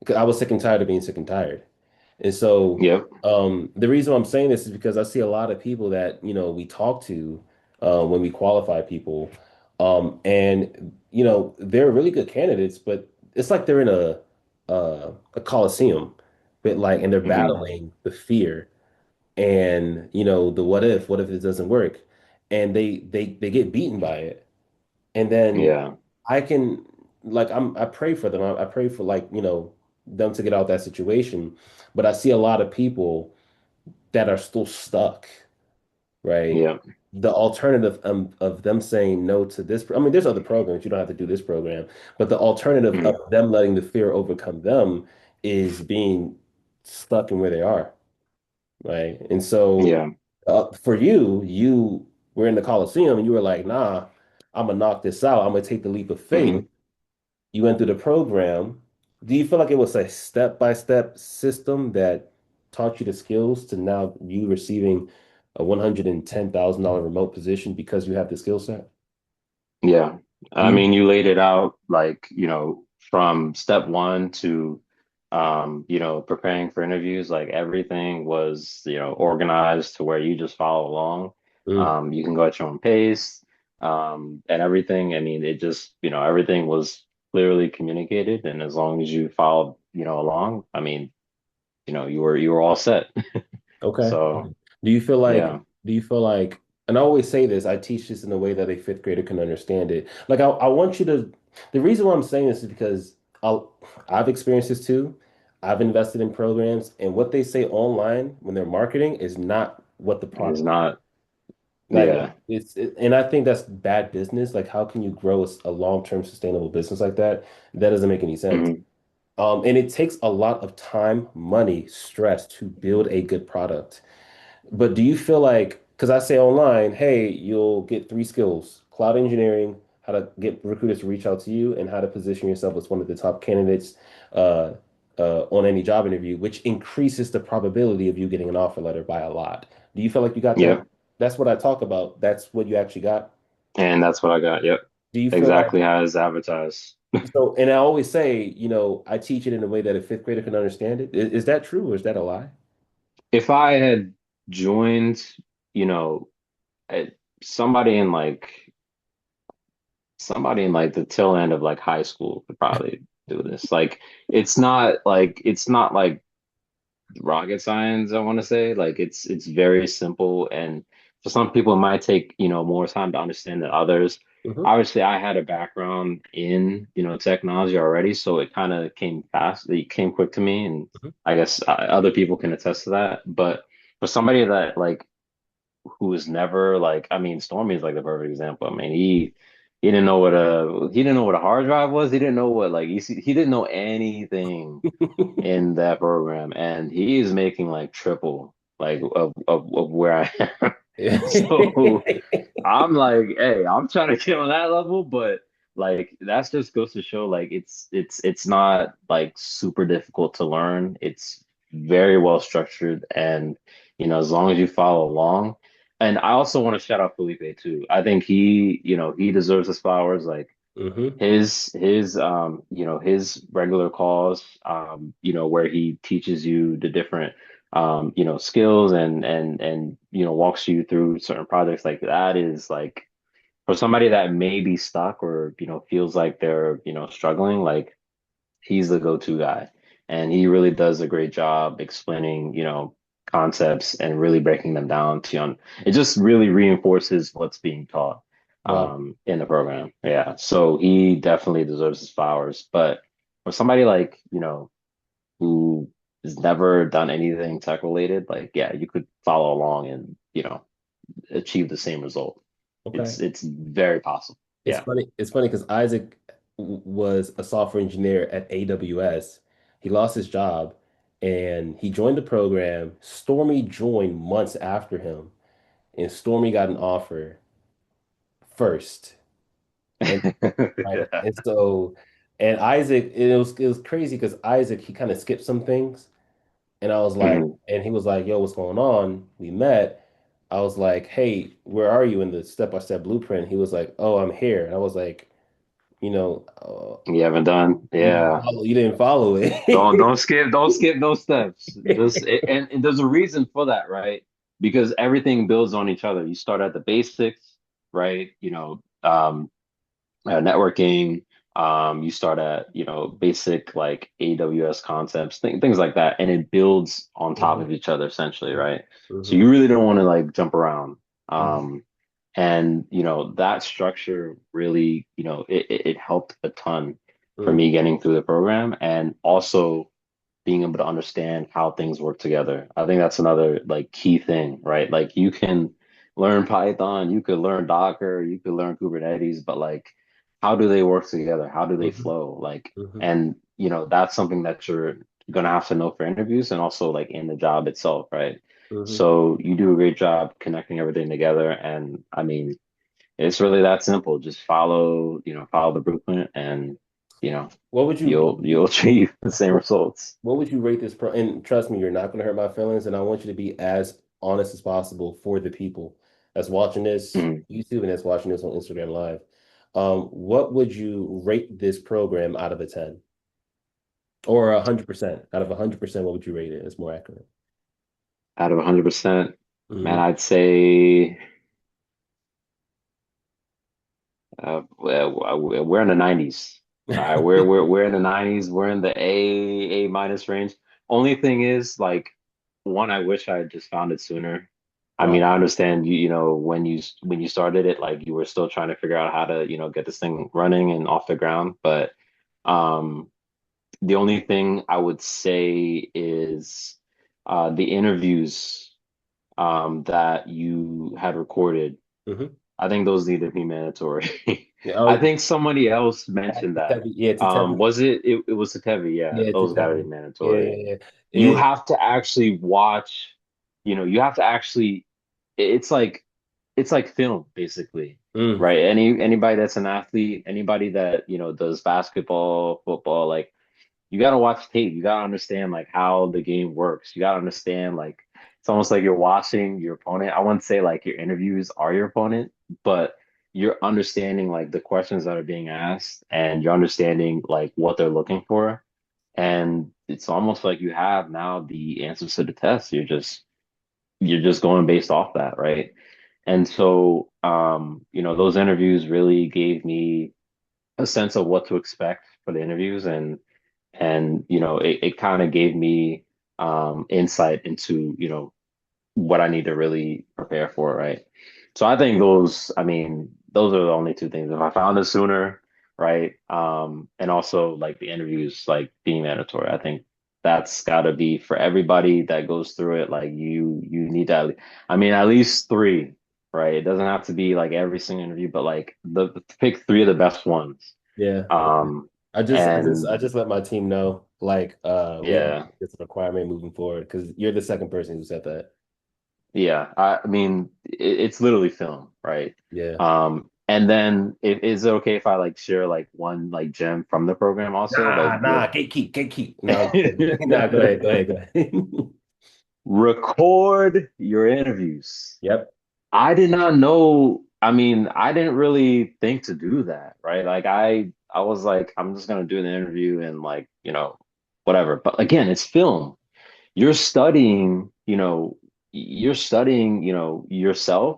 because I was sick and tired of being sick and tired. And so yep, the reason I'm saying this is because I see a lot of people that, we talk to when we qualify people. And, they're really good candidates, but it's like they're in a coliseum, but like, and they're hmm, battling the fear and, the what if it doesn't work? And they get beaten by it. And then yeah, I can I pray for them. I pray for them to get out that situation. But I see a lot of people that are still stuck, right? yeah, The alternative of them saying no to this, I mean, there's other programs. You don't have to do this program, but the alternative of hmm, them letting the fear overcome them is being stuck in where they are, right? And so yeah, for you, you were in the Coliseum and you were like, nah, I'm gonna knock this out. I'm gonna take the leap of faith. hmm, You went through the program. Do you feel like it was a step-by-step system that taught you the skills to now you receiving a $110,000 remote position because you have the skill set? yeah. Do I you? mean, you laid it out like, from step one to, preparing for interviews, like everything was, organized to where you just follow along. Mm, You can go at your own pace, and everything. I mean, it just, everything was clearly communicated, and as long as you followed, along, I mean, you were all set. okay. So, Do you feel like, yeah, do you feel like, and I always say this, I teach this in a way that a fifth grader can understand it. Like I want you to, the reason why I'm saying this is because I've experienced this too. I've invested in programs and what they say online when they're marketing is not what the it's product. not, Like yeah. and I think that's bad business. Like, how can you grow a long-term sustainable business like that? That doesn't make any sense. Hmm. And it takes a lot of time, money, stress to build a good product. But do you feel like, because I say online, hey, you'll get three skills: cloud engineering, how to get recruiters to reach out to you, and how to position yourself as one of the top candidates uh, on any job interview, which increases the probability of you getting an offer letter by a lot. Do you feel like you got that? Yep. That's what I talk about. That's what you actually got. And that's what I got. Yep. Do you feel like Exactly how it's advertised. so? And I always say, I teach it in a way that a fifth grader can understand it. Is that true or is that a lie? If I had joined, you know, at somebody in like the tail end of like high school could probably do this. Like it's not like rocket science, I want to say. Like it's very simple, and for some people it might take, more time to understand than others. Hmm. Obviously, I had a background in, technology already, so it kind of came fast. It came quick to me, and I guess other people can attest to that. But for somebody that like who was never like, I mean, Stormy is like the perfect example. I mean, he didn't know what a hard drive was. He didn't know what like he didn't know anything in that program, and he is making like triple like of where I am. So I'm like, hey, I'm trying to get on that level, but like that's just goes to show like it's not like super difficult to learn. It's very well structured, and as long as you follow along. And I also want to shout out Felipe too. I think he deserves his flowers. Like Hmm. his regular calls, where he teaches you the different skills and walks you through certain projects, like that is like for somebody that may be stuck or feels like they're struggling, like he's the go-to guy. And he really does a great job explaining, concepts and really breaking them down it just really reinforces what's being taught Wow. in the program. Yeah. So he definitely deserves his flowers. But for somebody like, who has never done anything tech related, like, yeah, you could follow along and, achieve the same result. Okay. It's very possible. It's Yeah. funny. It's funny because Isaac was a software engineer at AWS. He lost his job and he joined the program. Stormy joined months after him, and Stormy got an offer first. And right, Yeah. and so, and Isaac, it was crazy because Isaac he kind of skipped some things, and I was like, Mhm. and he was like, "Yo, what's going on?" We met. I was like, "Hey, where are you in the step-by-step blueprint?" He was like, "Oh, I'm here." And I was like, You haven't done, yeah. You didn't follow it." Don't skip those steps. And there's a reason for that, right? Because everything builds on each other. You start at the basics, right? Networking. You start at basic like AWS concepts, things like that, and it builds on top Mhm, of each other essentially, right? So mhm, you really don't want to like jump around. mhm, And that structure really, it helped a ton for mhm, me getting through the program, and also being able to understand how things work together. I think that's another like key thing, right? Like you can learn Python, you could learn Docker, you could learn Kubernetes, but like how do they work together? How do they mhm, flow? Like, mhm, and that's something that you're gonna have to know for interviews and also like in the job itself, right? mhm. So you do a great job connecting everything together. And I mean, it's really that simple. Just follow the blueprint and you know, What would you what you'll would you'll you achieve the same what, results. what would you rate this pro? And trust me, you're not going to hurt my feelings, and I want you to be as honest as possible for the people that's watching this Mhm. YouTube and that's watching this on Instagram Live. What would you rate this program out of a 10? Or 100%. Out of 100%, what would you rate it? It's more accurate. Out of 100%, man, Hmm. I'd say we're in the 90s. All right, we're in the 90s. We're in the A minus range. Only thing is, like, one, I wish I had just found it sooner. I mean, Wow. I understand when you started it, like you were still trying to figure out how to get this thing running and off the ground. But um, the only thing I would say is the interviews that you had recorded. Hmm. I think those need to be mandatory. Yeah, I oh, think somebody else mentioned that. yeah, Tatevi. Was it? It was Satevi. Yeah, Yeah, those got to be Tatevi. Yeah, mandatory. yeah, You yeah. have to actually watch. You have to actually. It's like film basically, Mm, right? Anybody that's an athlete, anybody that does basketball, football, like you got to watch tape. You got to understand like how the game works. You got to understand like it's almost like you're watching your opponent. I wouldn't say like your interviews are your opponent, but you're understanding like the questions that are being asked and you're understanding like what they're looking for. And it's almost like you have now the answers to the test. You're just going based off that, right? And so those interviews really gave me a sense of what to expect for the interviews, and it kind of gave me insight into, what I need to really prepare for, right? So I think those, I mean, those are the only two things. If I found it sooner, right? And also like the interviews, like being mandatory. I think that's got to be for everybody that goes through it. Like you need to, I mean, at least three, right? It doesn't have to be like every single interview, but like the pick three of the best ones. Yeah. Um, I and just let my team know, like, we have yeah. this requirement moving forward because you're the second person who said that. Yeah, I mean, it's literally film, right? Yeah. And then is it okay if I like share like one like gem from the program also? Like, Nah, gatekeep. No, I'm kidding. Nah, go ahead. record your interviews. Yep. I did not know. I mean, I didn't really think to do that, right? Like I was like, I'm just gonna do the interview and like, whatever. But again, it's film. You're studying, yourself,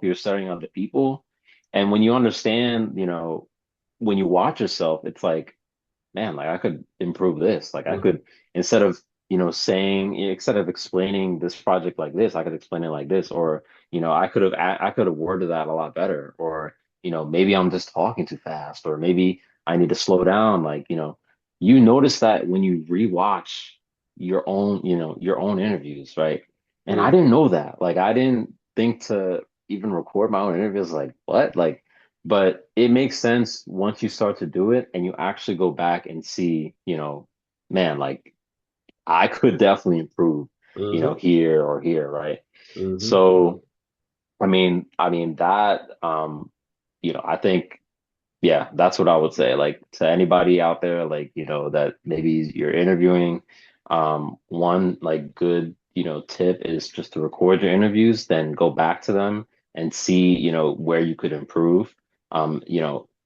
you're studying other people. And when you understand, when you watch yourself, it's like, man, like I could improve this. Like I Mhm. could, instead of explaining this project like this, I could explain it like this, or, I could have worded that a lot better, or, maybe I'm just talking too fast, or maybe I need to slow down. Like, you notice that when you rewatch your own interviews, right? And I Mhm. didn't know that. Like I didn't think to even record my own interviews. Like what? Like but it makes sense once you start to do it and you actually go back and see, man, like I could definitely improve, Mhm. here or here, right? Mhm. So, I mean that, I think, yeah, that's what I would say. Like to anybody out there, like, that maybe you're interviewing, one like good, tip is just to record your interviews, then go back to them and see, where you could improve.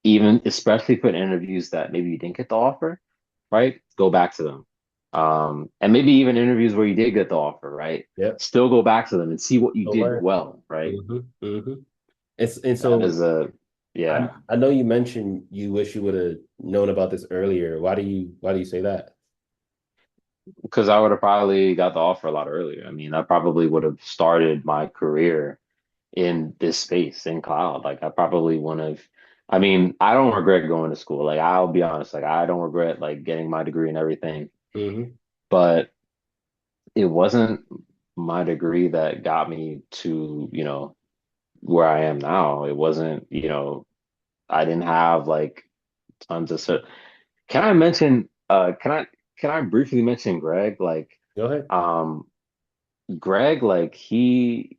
Even especially for interviews that maybe you didn't get the offer, right? Go back to them. And maybe even interviews where you did get the offer, right? Yep. Still go back to them and see what you Don't did worry. well, right? And That so is yeah. I know you mentioned you wish you would have known about this earlier. Why do you say that? Because I would have probably got the offer a lot earlier. I mean, I probably would have started my career in this space in cloud. Like I probably wouldn't have. I mean, I don't regret going to school. Like I'll be honest, like I don't regret like getting my degree and everything. Hmm. But it wasn't my degree that got me to, where I am now. It wasn't, I didn't have like tons of cert. Can I mention can I briefly mention Greg? Go ahead. Um Greg, like he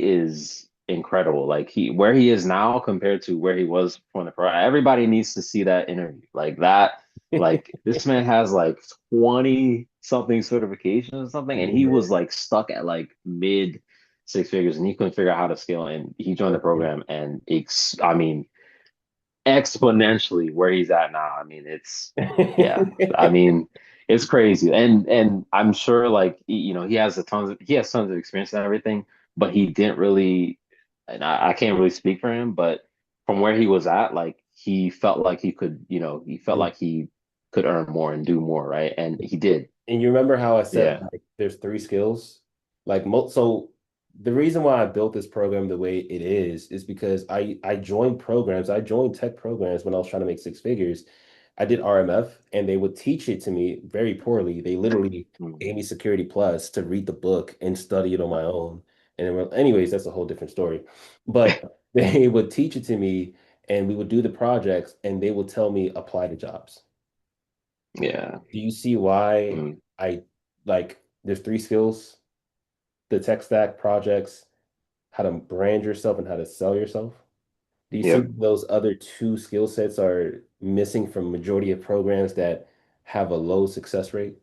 is incredible. Like where he is now compared to where he was when the pro. Everybody needs to see that interview. Like that, like this man has like 20 something certifications or something, and he was Yeah. like stuck at like mid six figures, and he couldn't figure out how to scale. And he joined the program, and I mean, exponentially where he's at now. I mean, yeah. I mean, it's crazy. And I'm sure like he has tons of experience and everything, but he didn't really and I can't really speak for him, but from where he was at, like he felt like he felt And like he could earn more and do more, right? And he did. you remember how I said Yeah. like there's three skills? So the reason why I built this program the way it is because I joined programs, I joined tech programs when I was trying to make six figures. I did RMF and they would teach it to me very poorly. They literally Mm. gave me Security Plus to read the book and study it on my own. Anyways, that's a whole different story. But they would teach it to me and we would do the projects and they would tell me apply to jobs. Yeah. Do you see why Mm. I like there's three skills, the tech stack, projects, how to brand yourself and how to sell yourself? Do you see Yep. those other two skill sets are missing from majority of programs that have a low success rate?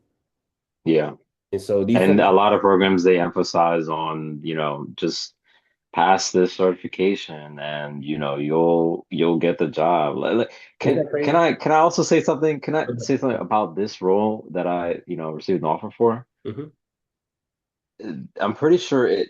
Yeah. And so do you feel And a like lot of programs they emphasize on, just pass this certification and you'll get the job. isn't Can that can crazy? I can I also say something? Can I say something about this role that I, received an offer for? Hmm. I'm pretty sure it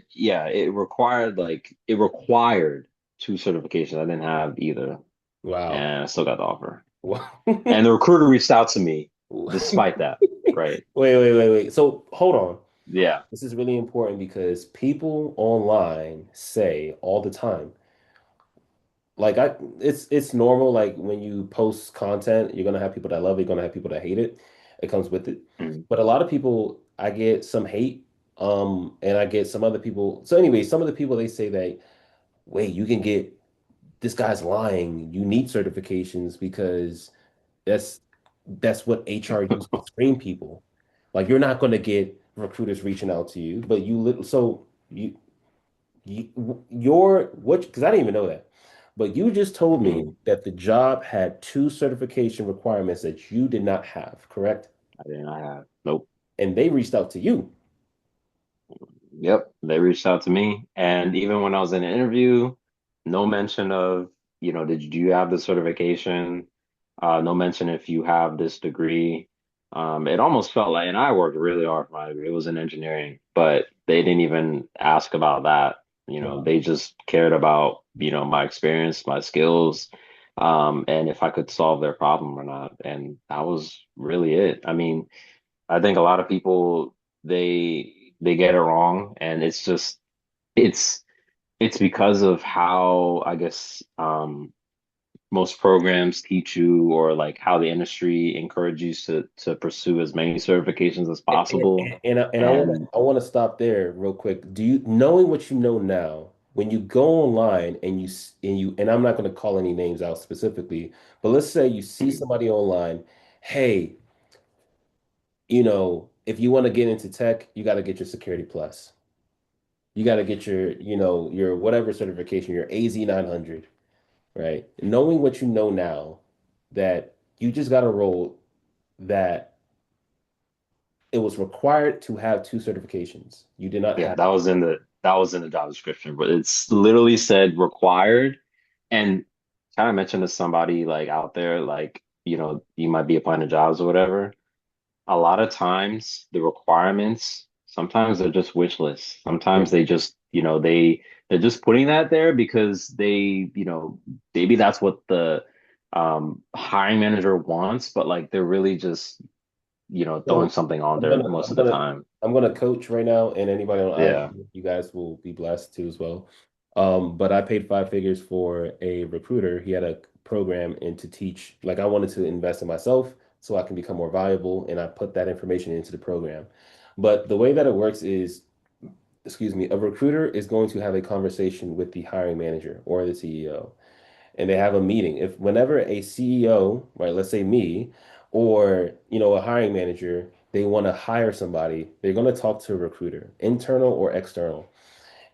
required two certifications. I didn't have either, Wow. and I still got the offer. Wow. And the recruiter reached out to me. despite that, right? Wait. So hold on. Yeah. This is really important because people online say all the time, like it's normal. Like when you post content, you're gonna have people that love it, you're gonna have people that hate it. It comes with it. Mm. But a lot of people, I get some hate, and I get some other people. So anyway, some of the people they say that, wait, you can get this guy's lying. You need certifications because that's that's what HR uses to screen people. Like you're not gonna get recruiters reaching out to you, but your what? Because I didn't even know that. But you just told me Mm. that the job had two certification requirements that you did not have, correct? I did not have. Nope. And they reached out to you. Yep, they reached out to me, and even when I was in an interview, no mention of, did you have the certification? No mention if you have this degree. It almost felt like, and I worked really hard for my degree. It was in engineering, but they didn't even ask about that. Wow. They just cared about, my experience, my skills, and if I could solve their problem or not. And that was really it. I mean, I think a lot of people they get it wrong, and it's it's because of how I guess most programs teach you, or like how the industry encourages you to pursue as many certifications as possible. And I want to And I want to stop there real quick. Do you knowing what you know now, when you go online and and I'm not going to call any names out specifically, but let's say you see mm, somebody online, hey, if you want to get into tech, you got to get your Security Plus. You got to get your whatever certification, your AZ 900, right? Knowing what you know now, that you just got to roll that it was required to have two certifications. You did not yeah, have. that was in the job description, but it's literally said required. And kind of mentioned to somebody like out there, like, you might be applying to jobs or whatever. A lot of times the requirements, sometimes they're just wish lists. Sometimes they just, they're just putting that there because maybe that's what the hiring manager wants, but like they're really just, throwing So something on I'm there gonna most I'm of the gonna time. I'm gonna coach right now, and anybody on Yeah. IG, you guys will be blessed too as well. But I paid five figures for a recruiter. He had a program and to teach, like I wanted to invest in myself so I can become more valuable, and I put that information into the program. But the way that it works is, excuse me, a recruiter is going to have a conversation with the hiring manager or the CEO, and they have a meeting. If whenever a CEO, right, let's say me, or a hiring manager, they want to hire somebody, they're going to talk to a recruiter, internal or external,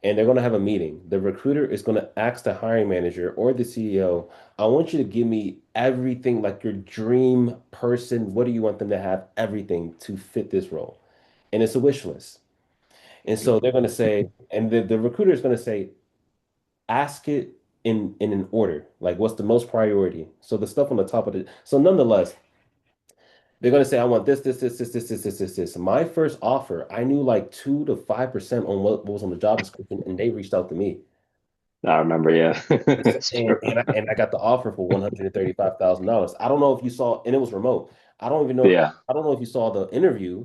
and they're going to have a meeting. The recruiter is going to ask the hiring manager or the CEO, I want you to give me everything, like your dream person. What do you want them to have? Everything to fit this role. And it's a wish list. And so they're going to say, and the recruiter is going to say, ask it in an order, like what's the most priority. So the stuff on the top of it. So nonetheless, they're gonna say, I want this. My first offer, I knew like 2 to 5% on what was on the job description, and they reached out to me. I remember, yeah. It's And true. I got the offer for $135,000. I don't know if you saw, and it was remote. Yeah. I don't know if you saw the interview.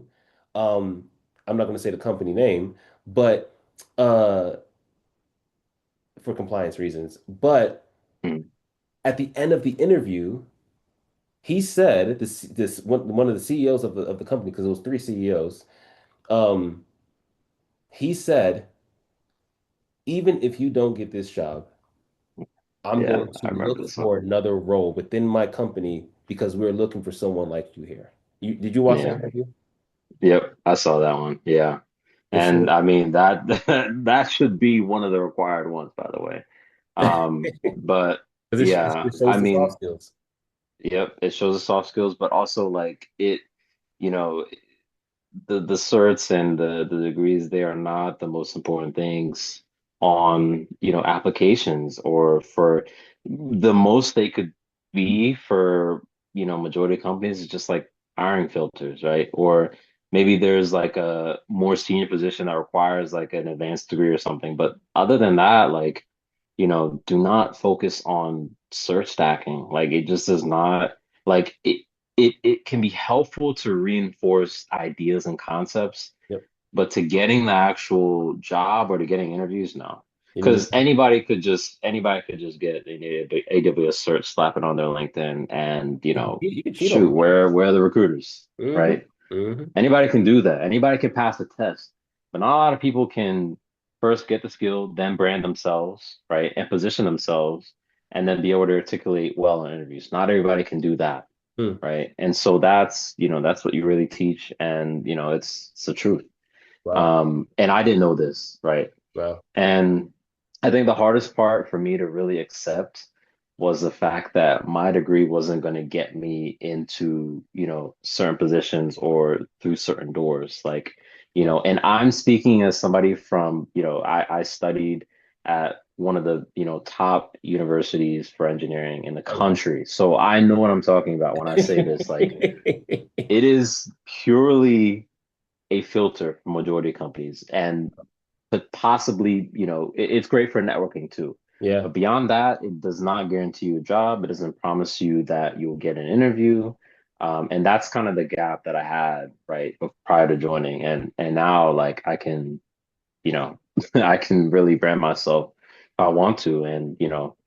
Um, I'm not gonna say the company name, but uh for compliance reasons. But Mm. at the end of the interview, he said this one of the CEOs of the company, because it was three CEOs. Um, he said, even if you don't get this job, I'm Yeah, going to I remember look this one. for another role within my company because we're looking for someone like you here. Did you watch that Yeah. interview? Yep, I saw that one. Yeah. It And shows I mean that that should be one of the required ones, by the way. But because yeah, it I shows the soft mean, skills. yep, it shows the soft skills, but also like you know, the certs and the degrees, they are not the most important things on, applications, or for the most they could be for, majority of companies is just like hiring filters, right? Or maybe there's like a more senior position that requires like an advanced degree or something. But other than that, like, do not focus on cert stacking. Like it just does not like it. it can be helpful to reinforce ideas and concepts, Yep. but to getting the actual job or to getting interviews, no. You need Because anybody could just get an AWS search, slap it on their LinkedIn, and you can cheat on shoot, them. where are the recruiters, Hmm. right? Hmm. Anybody can do that. Anybody can pass the test, but not a lot of people can first get the skill, then brand themselves, right, and position themselves, and then be able to articulate well in interviews. Not everybody can do that, Hmm. right? And so that's what you really teach, and it's the truth. Wow. And I didn't know this, right? Wow. And I think the hardest part for me to really accept was the fact that my degree wasn't going to get me into, certain positions or through certain doors. Like, Hmm. and I'm speaking as somebody from, I studied at one of the, top universities for engineering in the Oh, wow. country. So I know what I'm talking about when I say this. Like, it is purely a filter for majority companies. And but possibly, it's great for networking too. Yeah. But beyond that, it does not guarantee you a job. It doesn't promise you that you'll get an interview. And that's kind of the gap that I had, right, prior to joining. And now like I can, I can really brand myself if I want to and,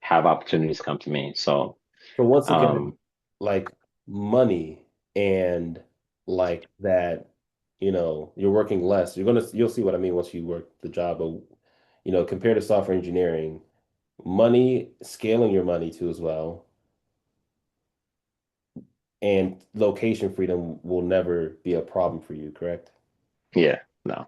have opportunities come to me. So So once again, um like money and like that, you're working less. You'll see what I mean once you work the job. But compared to software engineering, money, scaling your money too as well, and location freedom will never be a problem for you, correct? yeah, no.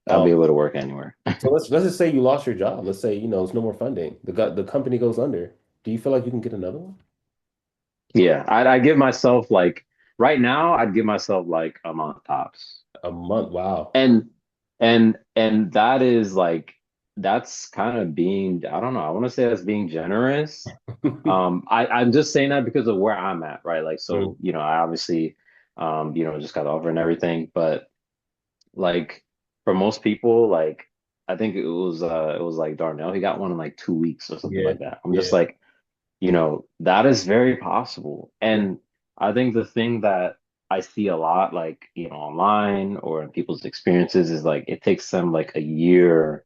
I'll be Um, able to work anywhere. so let's just say you lost your job. Let's say, there's no more funding. The company goes under. Do you feel like you can get another one? Yeah, I give myself like right now, I'd give myself like a month tops. A month. Wow. And and that is like that's kind of being, I don't know, I want to say that's being generous. I'm just saying that because of where I'm at, right? Like Mm, so, I obviously just got over and everything, but like for most people, like I think it was like Darnell, he got one in like 2 weeks or something yeah. like that. I'm just Yeah. like, that is very possible. Yeah. And I think the thing that I see a lot, like, online or in people's experiences is like it takes them like a year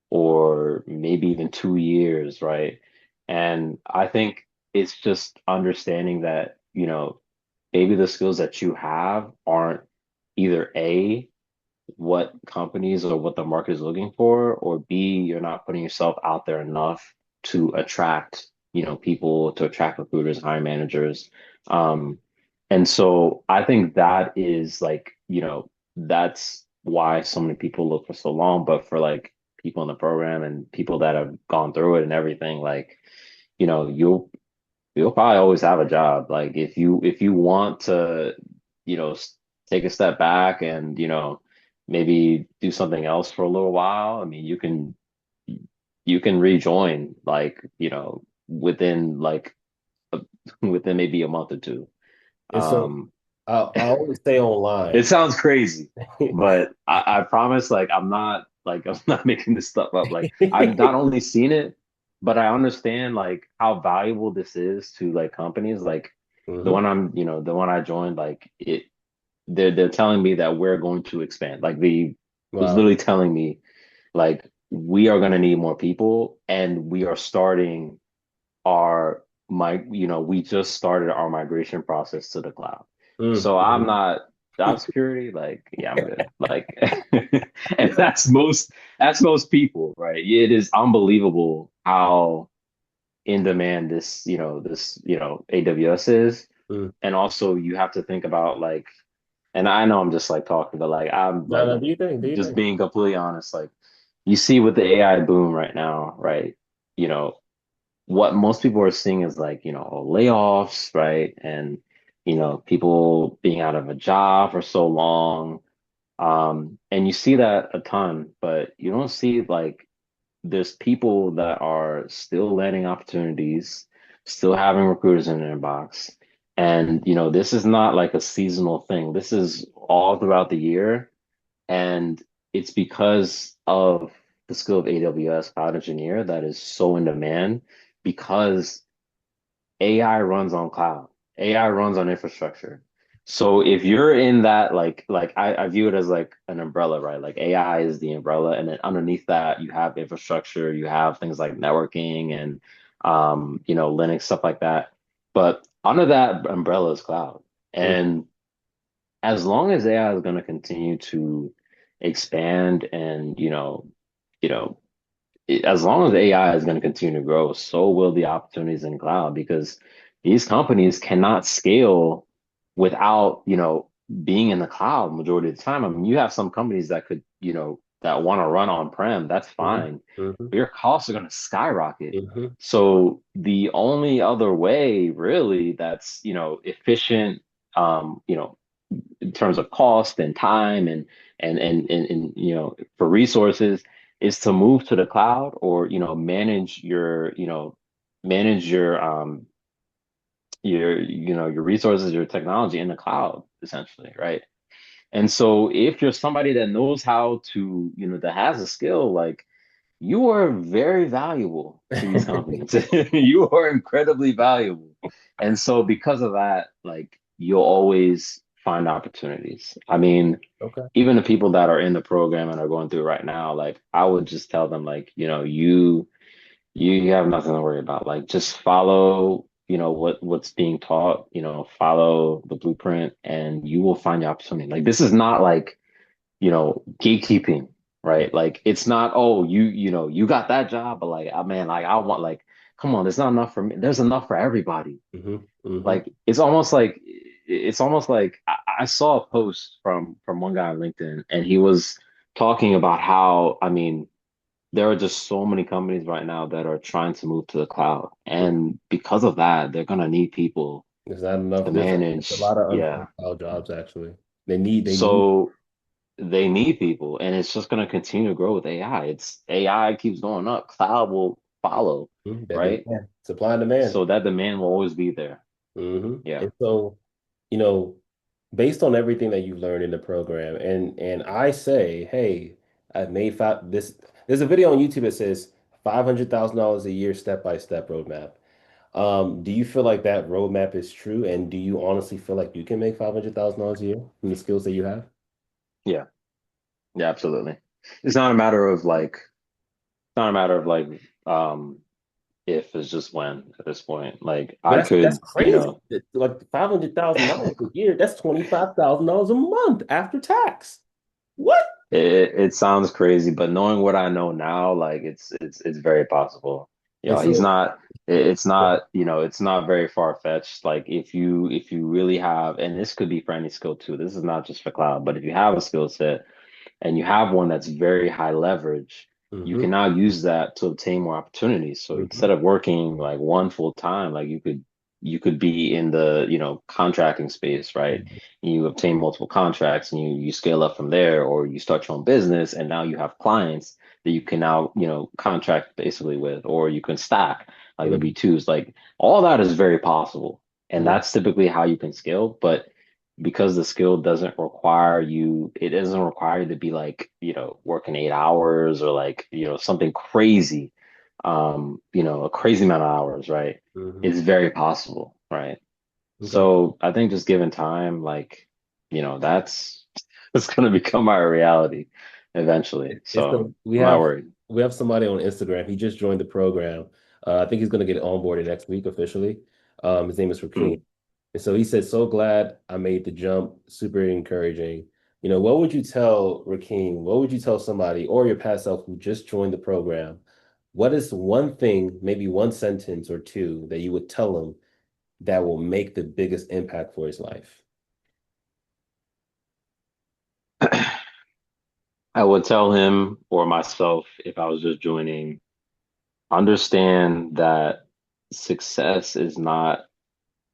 or maybe even 2 years, right? And I think it's just understanding that, maybe the skills that you have aren't either A, what companies or what the market is looking for, or B, you're not putting yourself out there enough to attract, people, to attract recruiters, hiring managers. Um, and so I think that is like, that's why so many people look for so long, but for like people in the program and people that have gone through it and everything, like, you'll probably always have a job. Like if you want to, take a step back and, maybe do something else for a little while. I mean, you can rejoin like, within like within maybe a month or two. And so Um, I always say it online. sounds crazy, but I promise like I'm not making this stuff up. Like I've not only seen it, but I understand like how valuable this is to like companies. Like Hmm. the one I joined, like they're telling me that we're going to expand. Like they was Wow. literally telling me like we are going to need more people and we are starting we just started our migration process to the cloud. So I'm Mm-hmm. not job security, like, yeah, I'm good. Like, and that's most people, right? It is unbelievable how in demand this AWS is. Mm. And also you have to think about like, and I know I'm just like talking, but like I'm No, like no, do you think? Do you just think? being completely honest, like you see with the AI boom right now, right? You know, what most people are seeing is like, layoffs, right? And, people being out of a job for so long. And you see that a ton, but you don't see like there's people that are still landing opportunities, still having recruiters in their inbox. And, this is not like a seasonal thing. This is all throughout the year. And it's because of the skill of AWS cloud engineer that is so in demand because AI runs on cloud. AI runs on infrastructure. So if you're in that I view it as like an umbrella, right? Like AI is the umbrella, and then underneath that you have infrastructure, you have things like networking and Linux, stuff like that. But under that umbrella is cloud. Mm-hmm. And as long as AI is going to continue to expand and you know as long as AI is going to continue to grow, so will the opportunities in cloud because these companies cannot scale without, being in the cloud majority of the time. I mean, you have some companies that could, that want to run on-prem, that's fine, Mm-hmm. but your costs are going to skyrocket. Mm-hmm. So the only other way really that's, efficient, in terms of cost and time and for resources is to move to the cloud or manage your resources, your technology in the cloud essentially, right? And so if you're somebody that knows how to that has a skill, like you are very valuable to these companies. You are incredibly valuable. And so because of that, like you'll always find opportunities. I mean, Okay. even the people that are in the program and are going through it right now, like I would just tell them like, you have nothing to worry about. Like just follow, what's being taught, follow the blueprint and you will find your opportunity. Like this is not like gatekeeping, right? Like it's not, oh, you got that job, but like, man, like I want like, come on, there's not enough for me. There's enough for everybody. Mm-hmm. Mm-hmm. Like it's almost like I saw a post from one guy on LinkedIn and he was talking about how, I mean, there are just so many companies right now that are trying to move to the cloud. And because of that, they're gonna need people There's not enough. to There's a manage. lot of Yeah. unfilled cloud jobs actually. They need. So they need people, and it's just going to continue to grow with AI. It's AI keeps going up, cloud will follow, That right? demand, supply and demand. So that demand will always be there. Yeah. And so, you know, based on everything that you've learned in the program, and I say, hey, I've made five this. There's a video on YouTube that says $500,000 a year step by step roadmap. Do you feel like that roadmap is true, and do you honestly feel like you can make $500,000 a year from the skills that you have? Yeah. Yeah, absolutely. It's not a matter of like, it's not a matter of like, if it's just when at this point. Like But I that's could, crazy. Like $500,000 a year, that's $25,000 a month after tax. What? it sounds crazy, but knowing what I know now, like it's very possible. And He's so, not it's not, it's not very far-fetched. Like if you really have, and this could be for any skill too. This is not just for cloud, but if you have a skill set and you have one that's very high leverage, you hmm can now use that to obtain more opportunities. So hmm instead of working like one full time, like you could be in the, contracting space, right? You obtain multiple contracts and you scale up from there, or you start your own business and now you have clients that you can now, contract basically with, or you can stack like hmm W-2s. Like all that is very possible. And hmm that's typically how you can scale. But because the skill doesn't require you, it doesn't require you to be like, working 8 hours or like, something crazy, a crazy amount of hours, right? hmm It's very possible, right? Okay. So I think just given time, like, that's it's gonna become our reality eventually. It's So the we I'm not have worried. we have somebody on Instagram. He just joined the program. I think he's going to get onboarded next week officially. His name is Hmm. Rakeem. And so he said, so glad I made the jump. Super encouraging. What would you tell Rakeem? What would you tell somebody or your past self who just joined the program? What is one thing, maybe one sentence or two, that you would tell him that will make the biggest impact for his life? I would tell him or myself if I was just joining, understand that success is not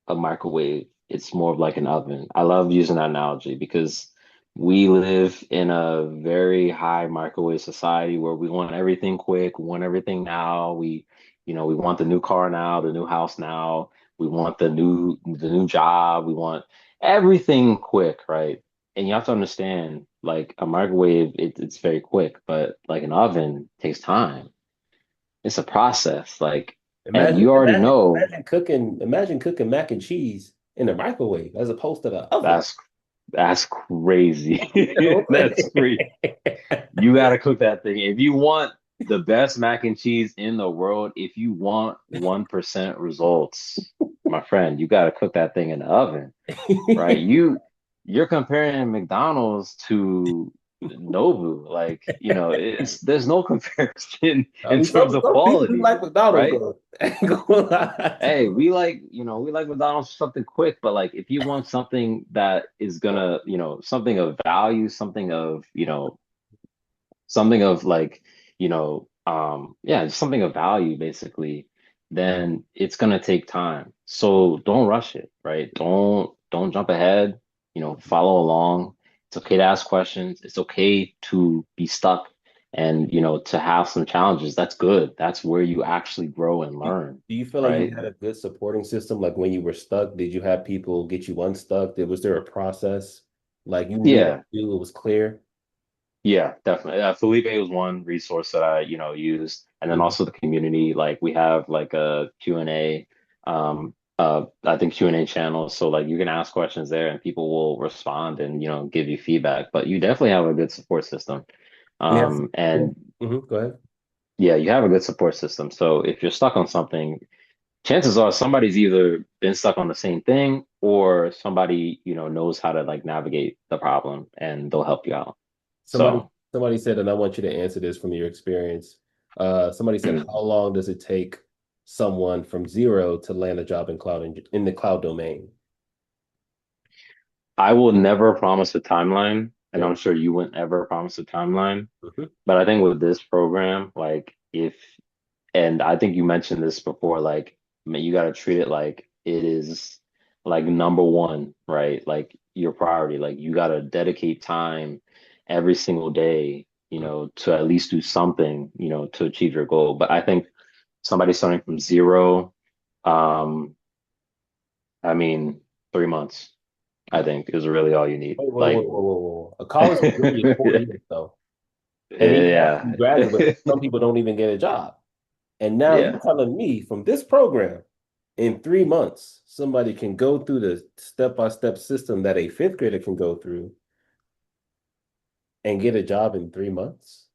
a microwave. It's more of like an oven. I love using that analogy because we live in a very high microwave society where we want everything quick, we want everything now. We want the new car now, the new house now. We want the new job. We want everything quick, right? And you have to understand, like a microwave, it's very quick, but like an oven takes time. It's a process, like, and Imagine, you already imagine, know. imagine cooking mac and cheese in the microwave as opposed to the oven. That's that's You know crazy. what That's I'm crazy. saying? You gotta cook that thing. If you want the best mac and cheese in the world, if you want 1% results, my friend, you gotta cook that thing in the oven, right? You're comparing McDonald's to Nobu. Like, it's there's no comparison I in mean, terms of some people do quality, like McDonald's right? though. I ain't gonna lie. Hey, we like McDonald's for something quick, but like if you want something that is gonna, something of value, something of like, yeah, just something of value basically, then it's gonna take time. So don't rush it, right? Don't jump ahead, follow along. It's okay to ask questions. It's okay to be stuck and, to have some challenges. That's good. That's where you actually grow and Do learn, do you feel like you right? had a good supporting system? Like when you were stuck, did you have people get you unstuck? Was there a process? Like you knew what Yeah. to do, it was clear? Yeah, definitely. Felipe was one resource that I, used, and then Mhm. also the community. Like we have like a Q&A, I think Q&A channel. So like you can ask questions there, and people will respond and give you feedback. But you definitely have a good support system. We have, yeah. And Go ahead. yeah, you have a good support system. So if you're stuck on something, chances are somebody's either been stuck on the same thing or somebody, knows how to like navigate the problem and they'll help you out. Somebody So. somebody said, and I want you to answer this from your experience. Somebody said, how long does it take someone from zero to land a job in the cloud domain? I will never promise a timeline, and Yeah. I'm sure you wouldn't ever promise a timeline. Mhm. But I think with this program, like and I think you mentioned this before, like you got to treat it like it is like number one, right? Like your priority. Like you got to dedicate time every single day, to at least do something, to achieve your goal. But I think somebody starting from zero, um, I mean, 3 months. I think is really all you need. Wait, whoa, whoa, Like, whoa, whoa, whoa. A college degree is 4 years though. And even after yeah, you graduate, some people don't even get a job. And now yeah, you're telling me from this program, in 3 months, somebody can go through the step-by-step system that a fifth grader can go through and get a job in 3 months?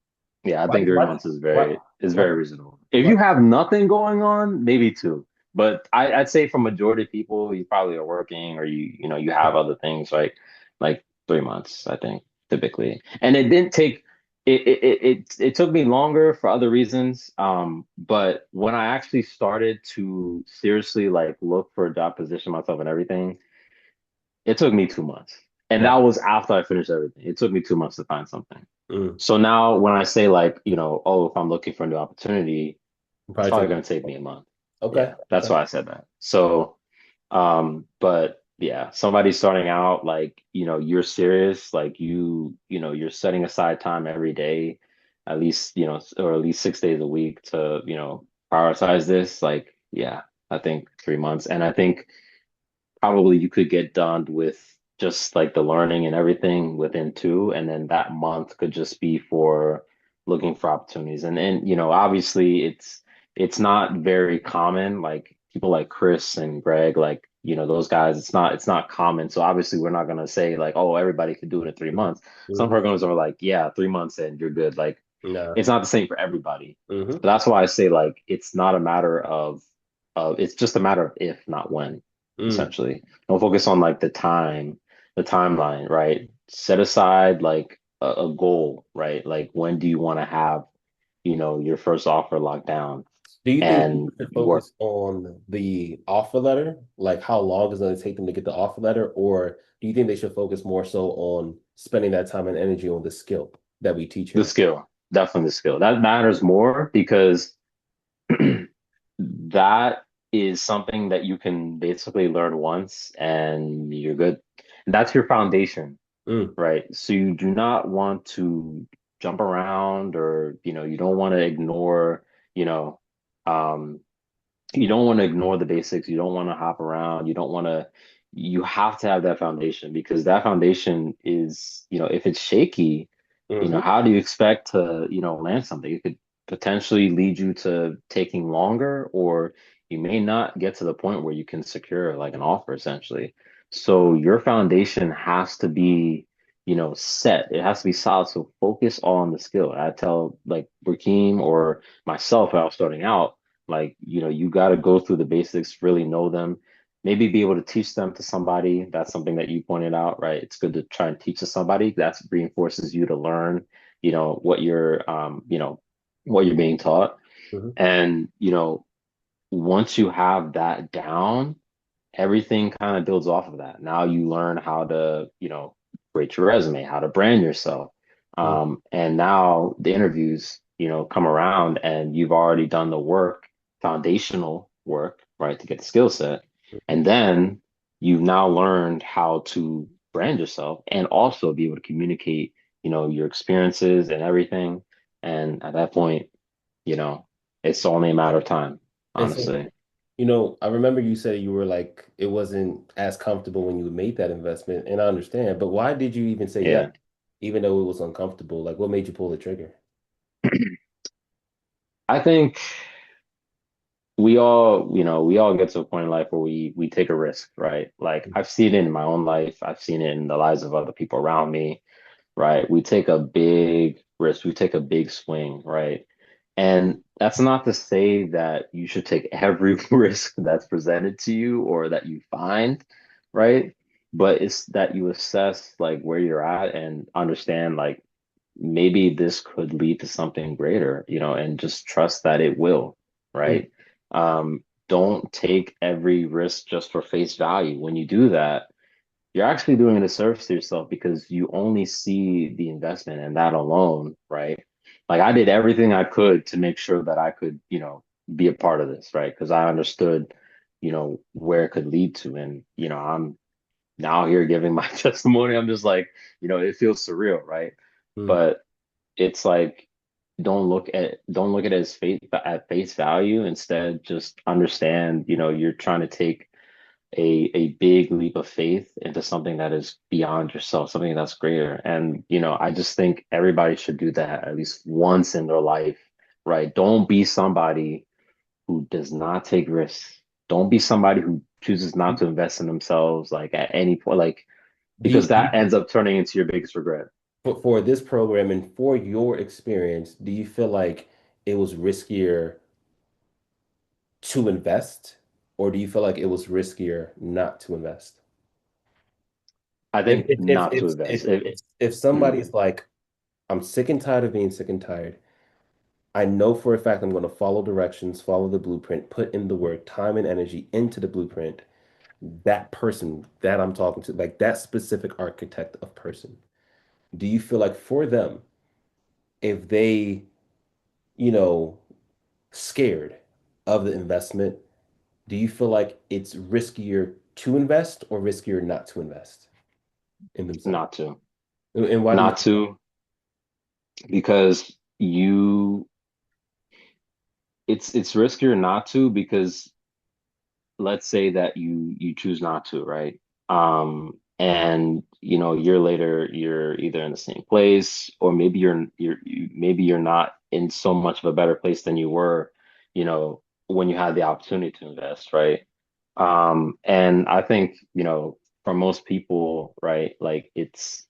yeah. I Why, think three why, months is why, very why, reasonable. If why? you have nothing going on, maybe two. But I'd say for majority of people, you probably are working or you have other things like 3 months. I think typically, and it didn't take. It took me longer for other reasons. But when I actually started to seriously like look for a job position myself and everything, it took me 2 months. And that Wow. was after I finished everything. It took me 2 months to find something. Mm. So now when I say like, oh, if I'm looking for a new opportunity, it's Probably probably take. going to take me a month. Okay. Yeah, that's Okay. why I said that. So, but yeah, somebody starting out, like, you're serious, like you're setting aside time every day, at least, or at least 6 days a week to, prioritize this. Like, yeah, I think 3 months. And I think probably you could get done with just like the learning and everything within two, and then that month could just be for looking for opportunities. And obviously it's not very common. Like people like Chris and Greg, like those guys, it's not common. So obviously we're not gonna say like, oh, everybody could do it in three Mhm. months. Some Mhm. programs are like, yeah, 3 months and you're good. Like Nah. it's not the same for everybody. Hmm. So that's why I say like it's not a matter of it's just a matter of if, not when, Mm. essentially. Don't focus on like the timeline, right? Set aside like a goal, right? Like when do you want to have, your first offer locked down Do you think and people should you work focus on the offer letter? Like how long is it going to take them to get the offer letter? Or do you think they should focus more so on spending that time and energy on the skill that we teach the here? skill, definitely the skill. That matters more because that is something that you can basically learn once and you're good. That's your foundation, Mm. right? So you do not want to jump around or, you don't want to ignore, you know, um, you don't want to ignore the basics. You don't want to hop around. You have to have that foundation because that foundation is, if it's shaky, Hmm. how do you expect to, land something? It could potentially lead you to taking longer or, you may not get to the point where you can secure like an offer essentially. So your foundation has to be, set. It has to be solid. So focus on the skill. I tell like Rakeem or myself when I was starting out, like, you got to go through the basics, really know them, maybe be able to teach them to somebody. That's something that you pointed out, right? It's good to try and teach to somebody. That reinforces you to learn, what you're being taught. Hmm. And, once you have that down, everything kind of builds off of that. Now you learn how to, create your resume, how to brand yourself. And now the interviews, come around and you've already done the work, foundational work, right, to get the skill set. And then you've now learned how to brand yourself and also be able to communicate, your experiences and everything. And at that point, you know, it's only a matter of time, And so, honestly. I remember you said you were like, it wasn't as comfortable when you made that investment, and I understand, but why did you even say yes, Yeah. even though it was uncomfortable? Like, what made you pull the trigger? I think we all get to a point in life where we take a risk, right? Like I've seen it in my own life, I've seen it in the lives of other people around me, right? We take a big risk, we take a big swing, right? And that's not to say that you should take every risk that's presented to you or that you find, right? But it's that you assess like where you're at and understand like maybe this could lead to something greater, and just trust that it will, Mm, right? Don't take every risk just for face value. When you do that, you're actually doing a disservice to yourself because you only see the investment and that alone, right? Like I did everything I could to make sure that I could, be a part of this, right? Because I understood, where it could lead to. And, I'm now here giving my testimony. I'm just like, it feels surreal, right? mm, But it's like don't look at it as face value. Instead, just understand, you're trying to take a big leap of faith into something that is beyond yourself, something that's greater. And, I just think everybody should do that at least once in their life, right? Don't be somebody who does not take risks. Don't be somebody who chooses not mm. to invest in themselves, like at any point, like Do because you, that ends up turning into your biggest regret. for this program and for your experience, do you feel like it was riskier to invest, or do you feel like it was riskier not to invest? I If think if if not to if invest. if, if Mm, somebody's like, I'm sick and tired of being sick and tired. I know for a fact I'm going to follow directions, follow the blueprint, put in the work, time and energy into the blueprint. That person that I'm talking to, like that specific architect of person, do you feel like for them, if they, you know, scared of the investment, do you feel like it's riskier to invest or riskier not to invest in themselves? not to. And why do you Not think that? to, because it's riskier not to because let's say that you choose not to, right? And a year later you're either in the same place or maybe maybe you're not in so much of a better place than you were, when you had the opportunity to invest, right? And I think, for most people, right, like it's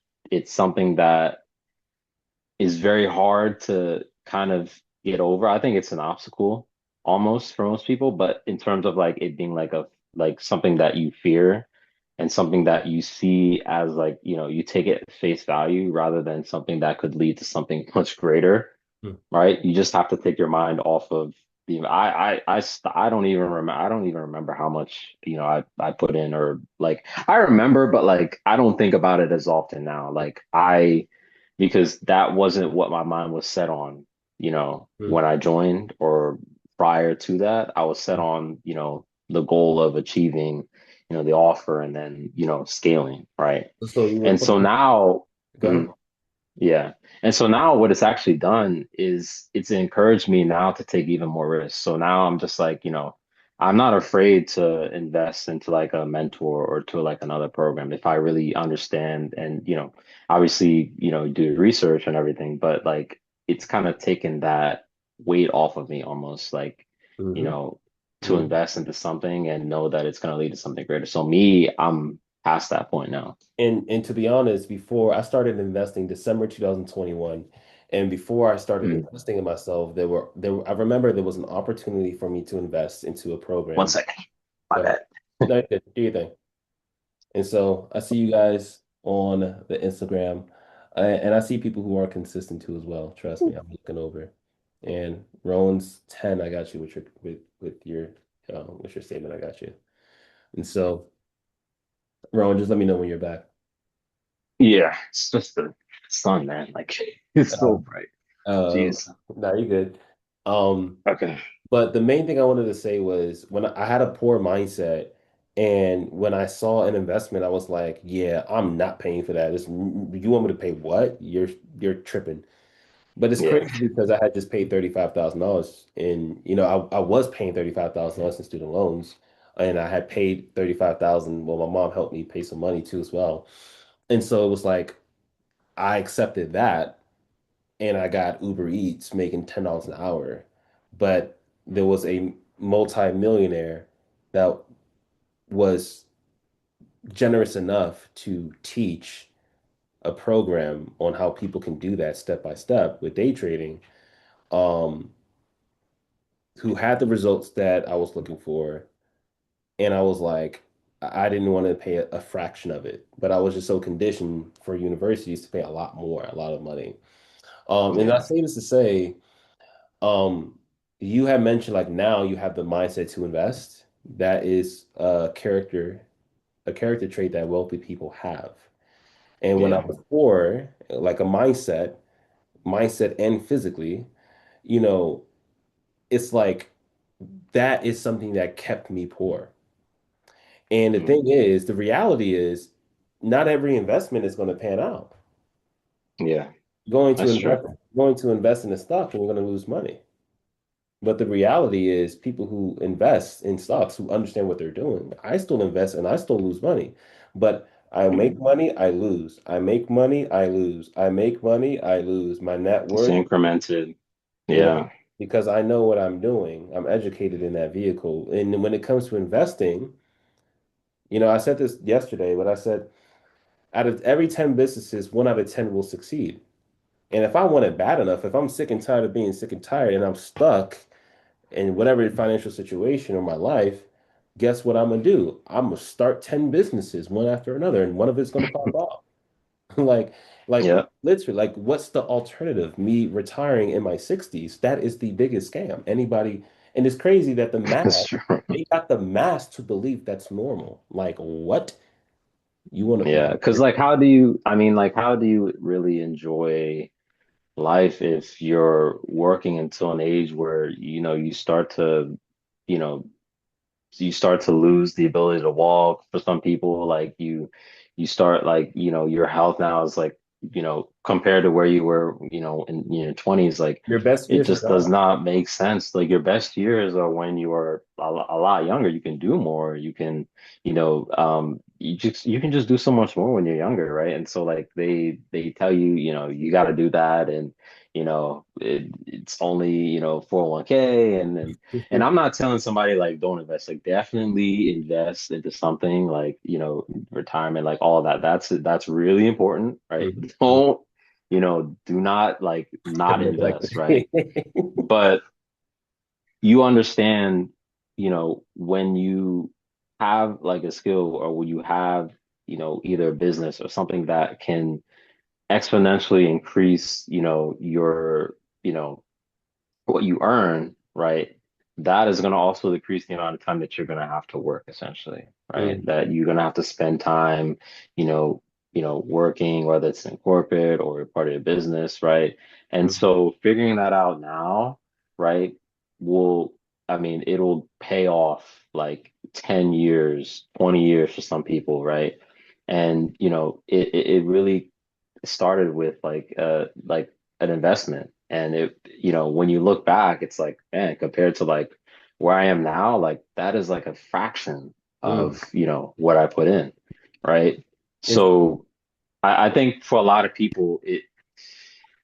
something that is very hard to kind of get over. I think it's an obstacle almost for most people, but in terms of like it being like something that you fear and something that you see as like, you take it at face value rather than something that could lead to something much greater, Hmm. right? You just have to take your mind off of I don't even remember. I don't even remember how much, I put in or like I remember, but like I don't think about it as often now. Because that wasn't what my mind was set on, Hmm. when I joined or prior to that. I was set on, the goal of achieving, the offer and then, scaling, right? So you were And so focused. now, Go ahead. mhm, yeah. And so now what it's actually done is it's encouraged me now to take even more risks. So now I'm just like, I'm not afraid to invest into like a mentor or to like another program if I really understand and, obviously, do research and everything, but like it's kind of taken that weight off of me almost like, you Hmm. know, to Mhm. invest into something and know that it's going to lead to something greater. So me, I'm past that point now. And to be honest, before I started investing December 2021, and before I started Mm. investing in myself, I remember there was an opportunity for me to invest into a One program. second. My Go ahead. bad. No, you do your thing. And so I see you guys on the Instagram, and I see people who are consistent too as well. Trust me, I'm looking over. And Roan's 10, I got you with your statement. I got you. And so Roan, just let me know when you're back. Yeah, it's just the sun, man. Like it's so Uh, bright. uh, Jeez. no, you're good. Um, Okay. but the main thing I wanted to say was when I had a poor mindset, and when I saw an investment, I was like, "Yeah, I'm not paying for that. You want me to pay what? You're tripping." But it's Yeah. crazy because I had just paid $35,000, and I was paying $35,000 in student loans, and I had paid 35,000. Well, my mom helped me pay some money too as well, and so it was like I accepted that, and I got Uber Eats making $10 an hour, but there was a multi-millionaire that was generous enough to teach a program on how people can do that step by step with day trading. Um, who had the results that I was looking for. And I was like, I didn't want to pay a fraction of it, but I was just so conditioned for universities to pay a lot more, a lot of money. And I Yeah. say this to say, um, you have mentioned like now you have the mindset to invest. That is a character trait that wealthy people have. And when I Yeah. was poor, like a mindset and physically, you know, it's like that is something that kept me poor. And the Mm. thing is, the reality is, not every investment is going to pan out. Yeah. Going to That's true. invest, going to invest in a stock and you're going to lose money. But the reality is, people who invest in stocks who understand what they're doing, I still invest and I still lose money. But I make Mm. money, I lose. I make money, I lose. I make money, I lose. My net It's worth, incremented. yeah, Yeah. because I know what I'm doing. I'm educated in that vehicle. And when it comes to investing, I said this yesterday, but I said, out of every 10 businesses, 1 out of 10 will succeed. And if I want it bad enough, if I'm sick and tired of being sick and tired and I'm stuck in whatever financial situation or my life, guess what I'm gonna do? I'm gonna start 10 businesses one after another, and one of it's gonna pop off. Like, like Yeah. literally, like what's the alternative? Me retiring in my 60s? That is the biggest scam. Anybody, and it's crazy that That's true. they got the mass to believe that's normal. Like, what? You want to Yeah. like Because like how do you I mean like how do you really enjoy life if you're working until an age where you start to you know you start to lose the ability to walk for some people like you start like your health now is like compared to where you were in your 20s like your best it years are just does gone. not make sense like your best years are when you are a lot younger you can do more you can you can just do so much more when you're younger right and so like they tell you you got to do that and it's only 401k and I'm not telling somebody like don't invest, like definitely invest into something like, retirement, like all of that. That's really important, right? Mhm. Don't, do not like not Like, invest, right? But you understand, when you have like a skill or when you have, either a business or something that can exponentially increase, you know, what you earn, right? That is going to also decrease the amount of time that you're going to have to work, essentially, right? mm, That you're going to have to spend time, you know, working, whether it's in corporate or part of your business, right? And mm, so figuring that out now, right, will, I mean, it'll pay off like 10 years, 20 years for some people, right? And, it really started with like an investment and it when you look back it's like man compared to like where I am now like that is like a fraction mm. of what I put in right Is so I think for a lot of people it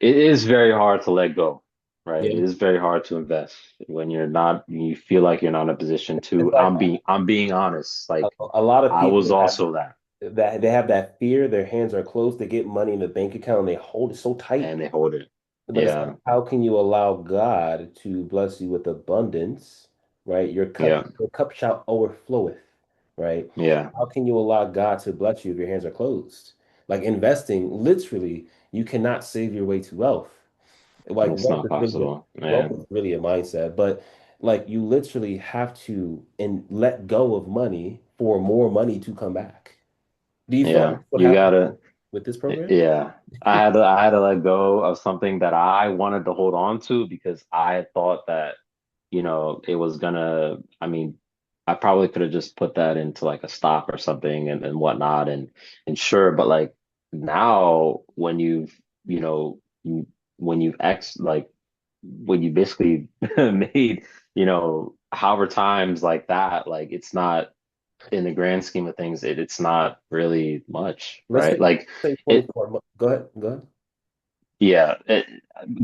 is very hard to let go right? It Yeah. is very hard to invest when you're not, you feel like you're not in a position It's to. like I'm being honest. Like a lot of I was people have also that, that they have that fear, their hands are closed, they get money in the bank account and they hold it so tight. and they hold it. But it's like, Yeah, how can you allow God to bless you with abundance, right? yeah, Your cup shall overfloweth, right? yeah. How can you allow God to bless you if your hands are closed? Like investing, literally, you cannot save your way to wealth. Like It's not possible. wealth Yeah, is really a mindset, but like you literally have to and let go of money for more money to come back. Do you feel like yeah. that's what You happened gotta. with this program? Yeah, I had to let go of something that I wanted to hold on to because I thought that, it was gonna, I mean, I probably could have just put that into like a stock or something and whatnot and sure, but like now when you know, you, when you've when you basically made, however times like that, like it's not in the grand scheme of things, it's not really much, Let's right? Like say it, 24 months. Go ahead. Go ahead. yeah,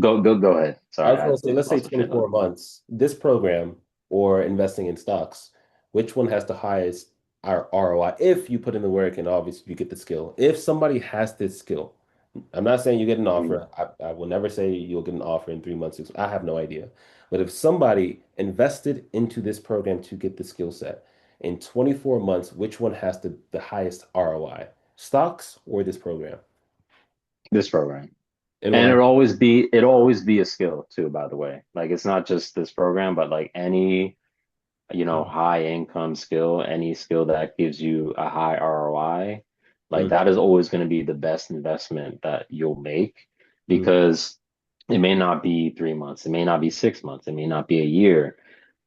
go ahead. I Sorry, was I going to say, let's say lost my train of 24 months. This program or investing in stocks, which one has the highest ROI if you put in the work and obviously you get the skill? If somebody has this skill, I'm not saying you get an thought. offer. I will never say you'll get an offer in 3 months. I have no idea. But if somebody invested into this program to get the skill set in 24 months, which one has the highest ROI? Stocks or this program? This program. And And why? it'll always be a skill too, by the way. Like it's not just this program, but like any, high income skill, any skill that gives you a high ROI, like Mm, that is always going to be the best investment that you'll make mm. because it may not be 3 months, it may not be 6 months, it may not be a year,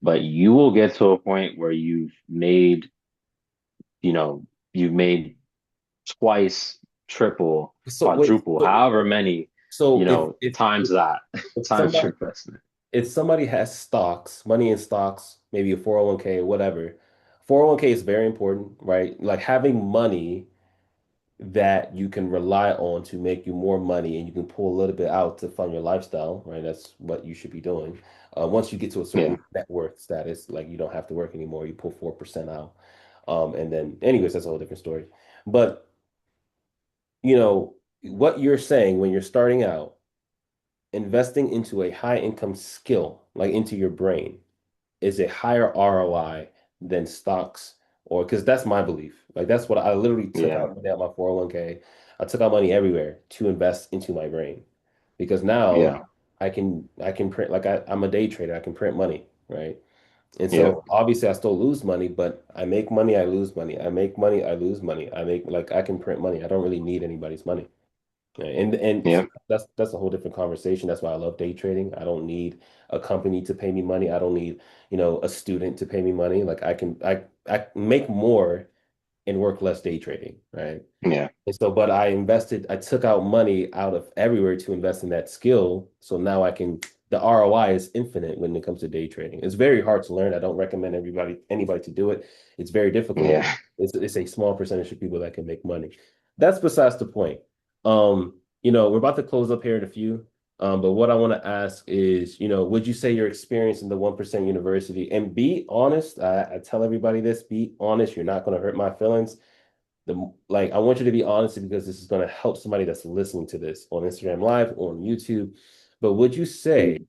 but you will get to a point where you know, you've made twice, triple, So wait, quadruple, however many, so times that, if times somebody your investment. if somebody has stocks, money in stocks, maybe a 401k or whatever, 401k is very important, right? Like having money that you can rely on to make you more money and you can pull a little bit out to fund your lifestyle, right? That's what you should be doing. Once you get to a Yeah, certain net worth status, like you don't have to work anymore, you pull 4% out. And then, anyways, that's a whole different story. But, what you're saying when you're starting out, investing into a high income skill, like into your brain, is a higher ROI than stocks or because that's my belief. Like that's what I literally took yeah, out money out my 401k. I took out money everywhere to invest into my brain because now yeah, I can print like I'm a day trader. I can print money, right? And yeah, so obviously I still lose money, but I make money, I lose money. I make money, I lose money. I make like I can print money. I don't really need anybody's money. Yeah, and yeah, that's a whole different conversation. That's why I love day trading. I don't need a company to pay me money. I don't need, a student to pay me money. Like I make more and work less day trading, right? yeah, And so, but I took out money out of everywhere to invest in that skill. So now the ROI is infinite when it comes to day trading. It's very hard to learn. I don't recommend anybody to do it. It's very difficult. yeah. It's a small percentage of people that can make money. That's besides the point. We're about to close up here in a few. But what I want to ask is, would you say your experience in the 1% university and be honest? I tell everybody this, be honest. You're not going to hurt my feelings I want you to be honest because this is going to help somebody that's listening to this on Instagram Live or on YouTube. But would you say Mm.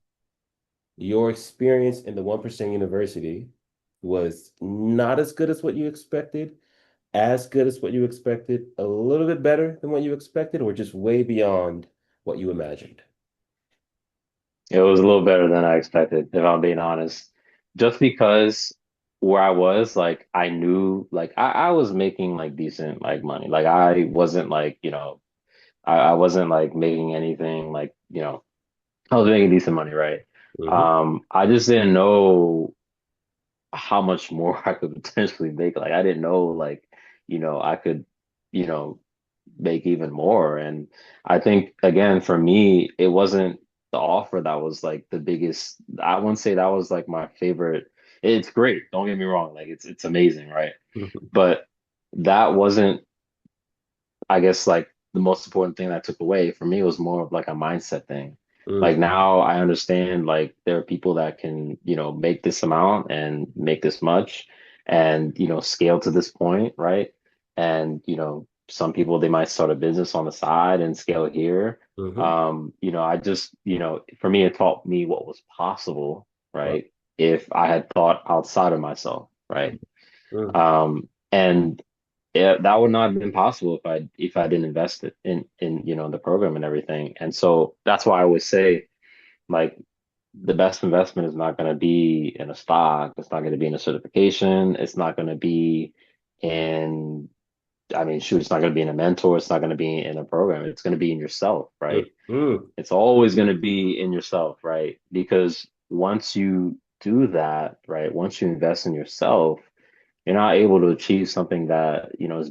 your experience in the 1% University was not as good as what you expected, as good as what you expected, a little bit better than what you expected, or just way beyond what you imagined? It was a little better than I expected, if I'm being honest. Just because where I was, like I knew like I was making like decent like money. Like I wasn't like, I wasn't like making anything like, I was making decent money, right? Hmm. I just didn't know how much more I could potentially make. Like I didn't know like, I could, you know, make even more. And I think again for me, it wasn't the offer that was like the biggest. I wouldn't say that was like my favorite. It's great, don't get me wrong, like it's amazing, right? But that wasn't, I guess, like the most important thing that I took away for me was more of like a mindset thing. Mm, Like now I understand like there are people that can, make this amount and make this much and, scale to this point, right? And, some people they might start a business on the side and scale here. mm-hmm. I just, for me it taught me what was possible, Wow. right? If I had thought outside of myself, right? Mm, And yeah, that would not have been possible if I didn't invest it in the program and everything. And so that's why I always say like the best investment is not going to be in a stock. It's not going to be in a certification. It's not going to be in, I mean, shoot, it's not going to be in a mentor. It's not going to be in a program. It's going to be in yourself, mm, right? mm, It's always going to be in yourself, right? Because once you do that, right, once you invest in yourself, you're not able to achieve something that, is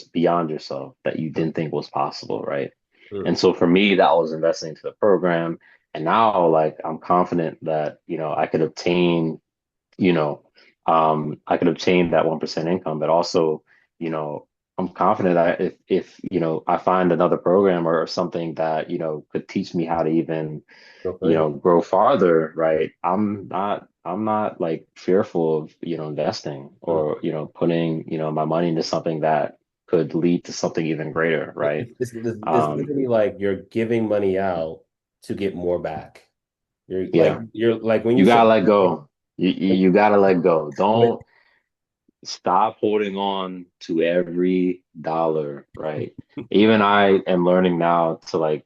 beyond yourself that you mm, didn't think was possible, right? mm. And so for me, that was investing into the program. And now like I'm confident that, I could obtain you know, I could obtain that 1% income, but also, you know, I'm confident that if I find another program or something that, could teach me how to even, Go further. grow farther, right? I'm not like fearful of, investing Mm. or, putting, my money into something that could lead to something even greater, right? It's Um, literally like you're giving money out to get more back. yeah, You're like when you you say gotta let go. You gotta let go. when, Don't stop holding on to every dollar, right? Even I am learning now to like,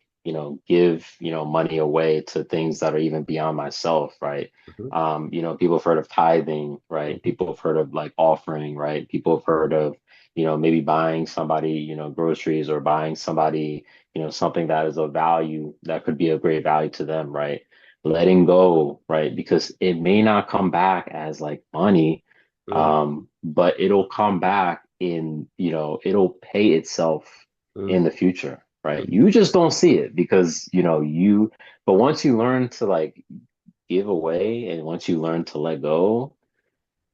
give, money away to things that are even beyond myself, right? Mhm, People have heard of tithing, right? mhm, People have heard of like offering, right? People have heard of, maybe buying somebody, groceries or buying somebody, something that is of value that could be of great value to them, right? Letting go, right? Because it may not come back as like money, mm, but it'll come back in, it'll pay itself mm, in the future, right? mm, You just don't see it because, but once you learn to like give away and once you learn to let go,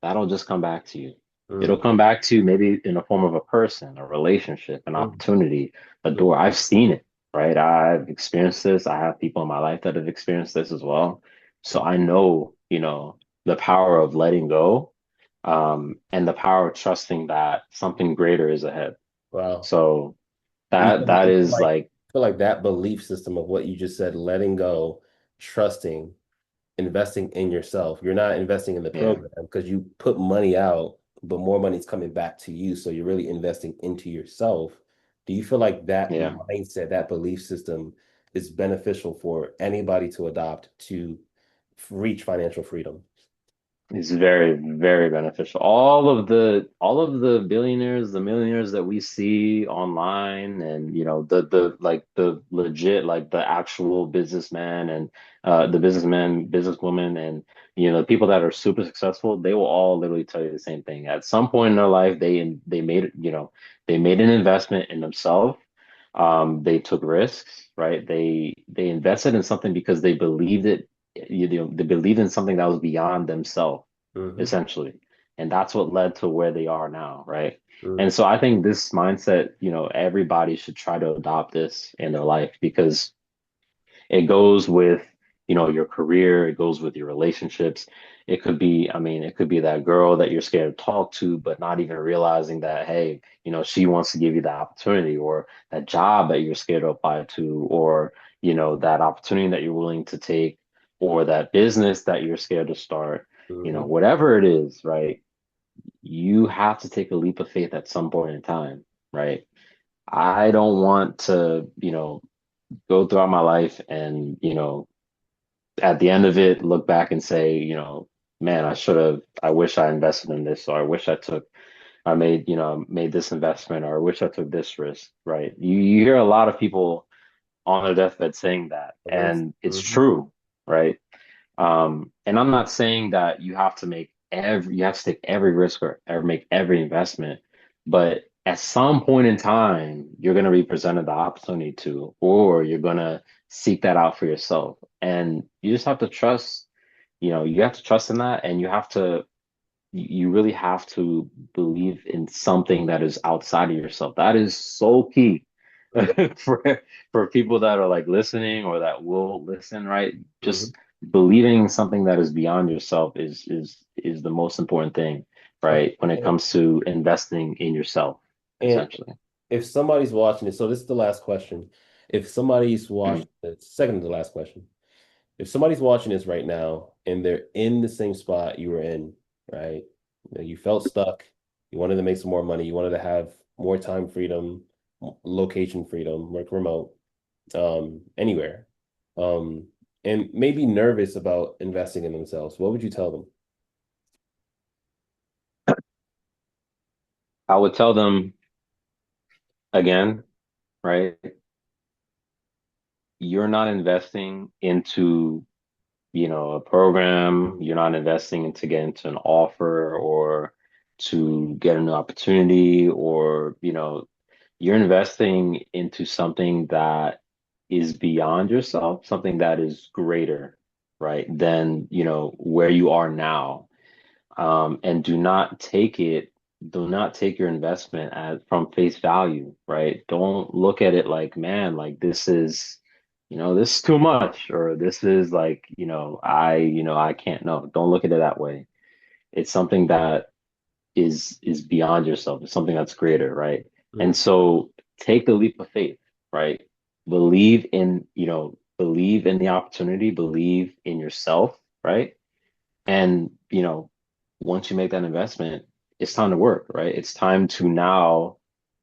that'll just come back to you. It'll mm, come back to you maybe in the form of a person, a relationship, an mm, opportunity, a mm. door. I've seen it, right? I've experienced this. I have people in my life that have experienced this as well. So I know, the power of letting go, and the power of trusting that something greater is ahead. Wow. So You that feel, that you feel is like like, feel like that belief system of what you just said, letting go, trusting, investing in yourself. You're not investing in the yeah, program because you put money out, but more money's coming back to you. So you're really investing into yourself. Do you feel like that yeah. mindset, that belief system is beneficial for anybody to adopt to reach financial freedom? It's very, very beneficial. All of the billionaires, the millionaires that we see online and the like the legit like the actual businessman and the businessman, businesswoman and the people that are super successful, they will all literally tell you the same thing. At some point in their life, they made they made an investment in themselves. They took risks, right? They invested in something because they believed it, they believed in something that was beyond themselves, Hmm. essentially. And that's what led to where they are now, right? And so I think this mindset, everybody should try to adopt this in their life because it goes with, your career, it goes with your relationships. It could be, I mean, it could be that girl that you're scared to talk to, but not even realizing that, hey, she wants to give you the opportunity, or that job that you're scared to apply to, or, that opportunity that you're willing to take, or that business that you're scared to start, Hmm. whatever it is, right? You have to take a leap of faith at some point in time, right? I don't want to, go throughout my life and, at the end of it, look back and say, man, I wish I invested in this, or I wish I made, made this investment, or I wish I took this risk, right? You hear a lot of people on their deathbed saying that, and it's Hmm. true, right? And I'm not saying that you have to take every risk or ever make every investment, but at some point in time, you're going to be presented the opportunity to, or you're going to seek that out for yourself. And you just have to trust, you have to trust in that, and you really have to believe in something that is outside of yourself. That is so key. for for people that are like listening or that will listen, right? Hmm. Just believing something that is beyond yourself is the most important thing, Okay. right? When it comes to investing in yourself, And essentially. if somebody's watching it, so this is the last question. If somebody's Mhm. watching, the second to the last question. If somebody's watching this right now and they're in the same spot you were in, right? You felt stuck, you wanted to make some more money, you wanted to have more time freedom, location freedom, work remote, anywhere, um, and maybe nervous about investing in themselves, what would you tell them? I would tell them again, right? You're not investing into, a program. You're not investing into get into an offer or to get an opportunity or, you're investing into something that is beyond yourself, something that is greater, right, than, where you are now. And do not take your investment as from face value, right? Don't look at it like, man, like this is too much, or this is like, I can't. No, don't look at it that way. It's something that is beyond yourself. It's something that's greater, right? And Mm, so take the leap of faith, right? Believe in the opportunity, believe in yourself, right? And, once you make that investment, it's time to work, right? It's time to now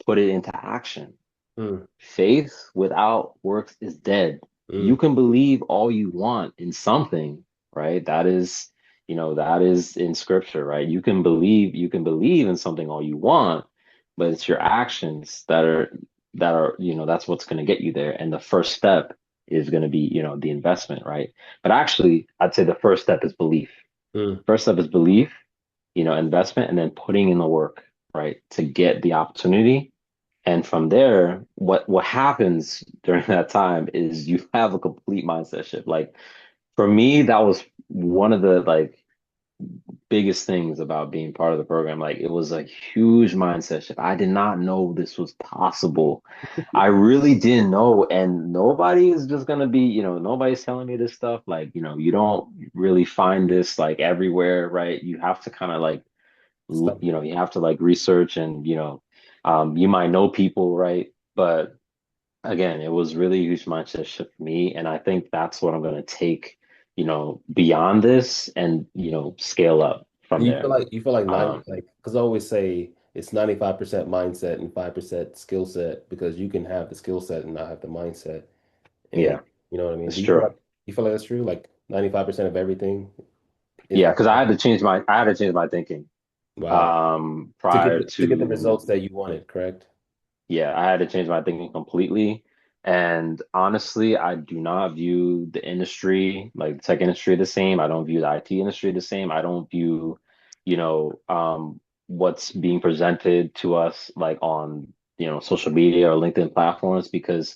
put it into action. mm, Faith without works is dead. You mm, can believe all you want in something, right? That is in scripture, right? You can believe in something all you want, but it's your actions that's what's going to get you there. And the first step is going to be, the investment, right? But actually, I'd say the first step is belief. mm. First step is belief, investment, and then putting in the work, right, to get the opportunity. And from there, what happens during that time is you have a complete mindset shift. Like for me, that was one of the like biggest things about being part of the program. Like it was a huge mindset shift. I did not know this was possible. I really didn't know. And nobody is just gonna be, nobody's telling me this stuff. Like, you don't really find this like everywhere, right? You have to kind of like Stop. you have to like research and you might know people, right? But again, it was really a huge mindset shift for me, and I think that's what I'm going to take, beyond this and scale up from And there. you feel like 90, um like, because I always say it's 95% mindset and 5% skill set, because you can have the skill set and not have the mindset. And yeah, you know what I mean? it's true. You feel like that's true? Like 95% of everything is Yeah, because I had to change my thinking wow. prior To get the results to. that you wanted, correct? Yeah, I had to change my thinking completely. And honestly, I do not view the industry, like the tech industry, the same. I don't view the IT industry the same. I don't view, what's being presented to us like on, social media or LinkedIn platforms, because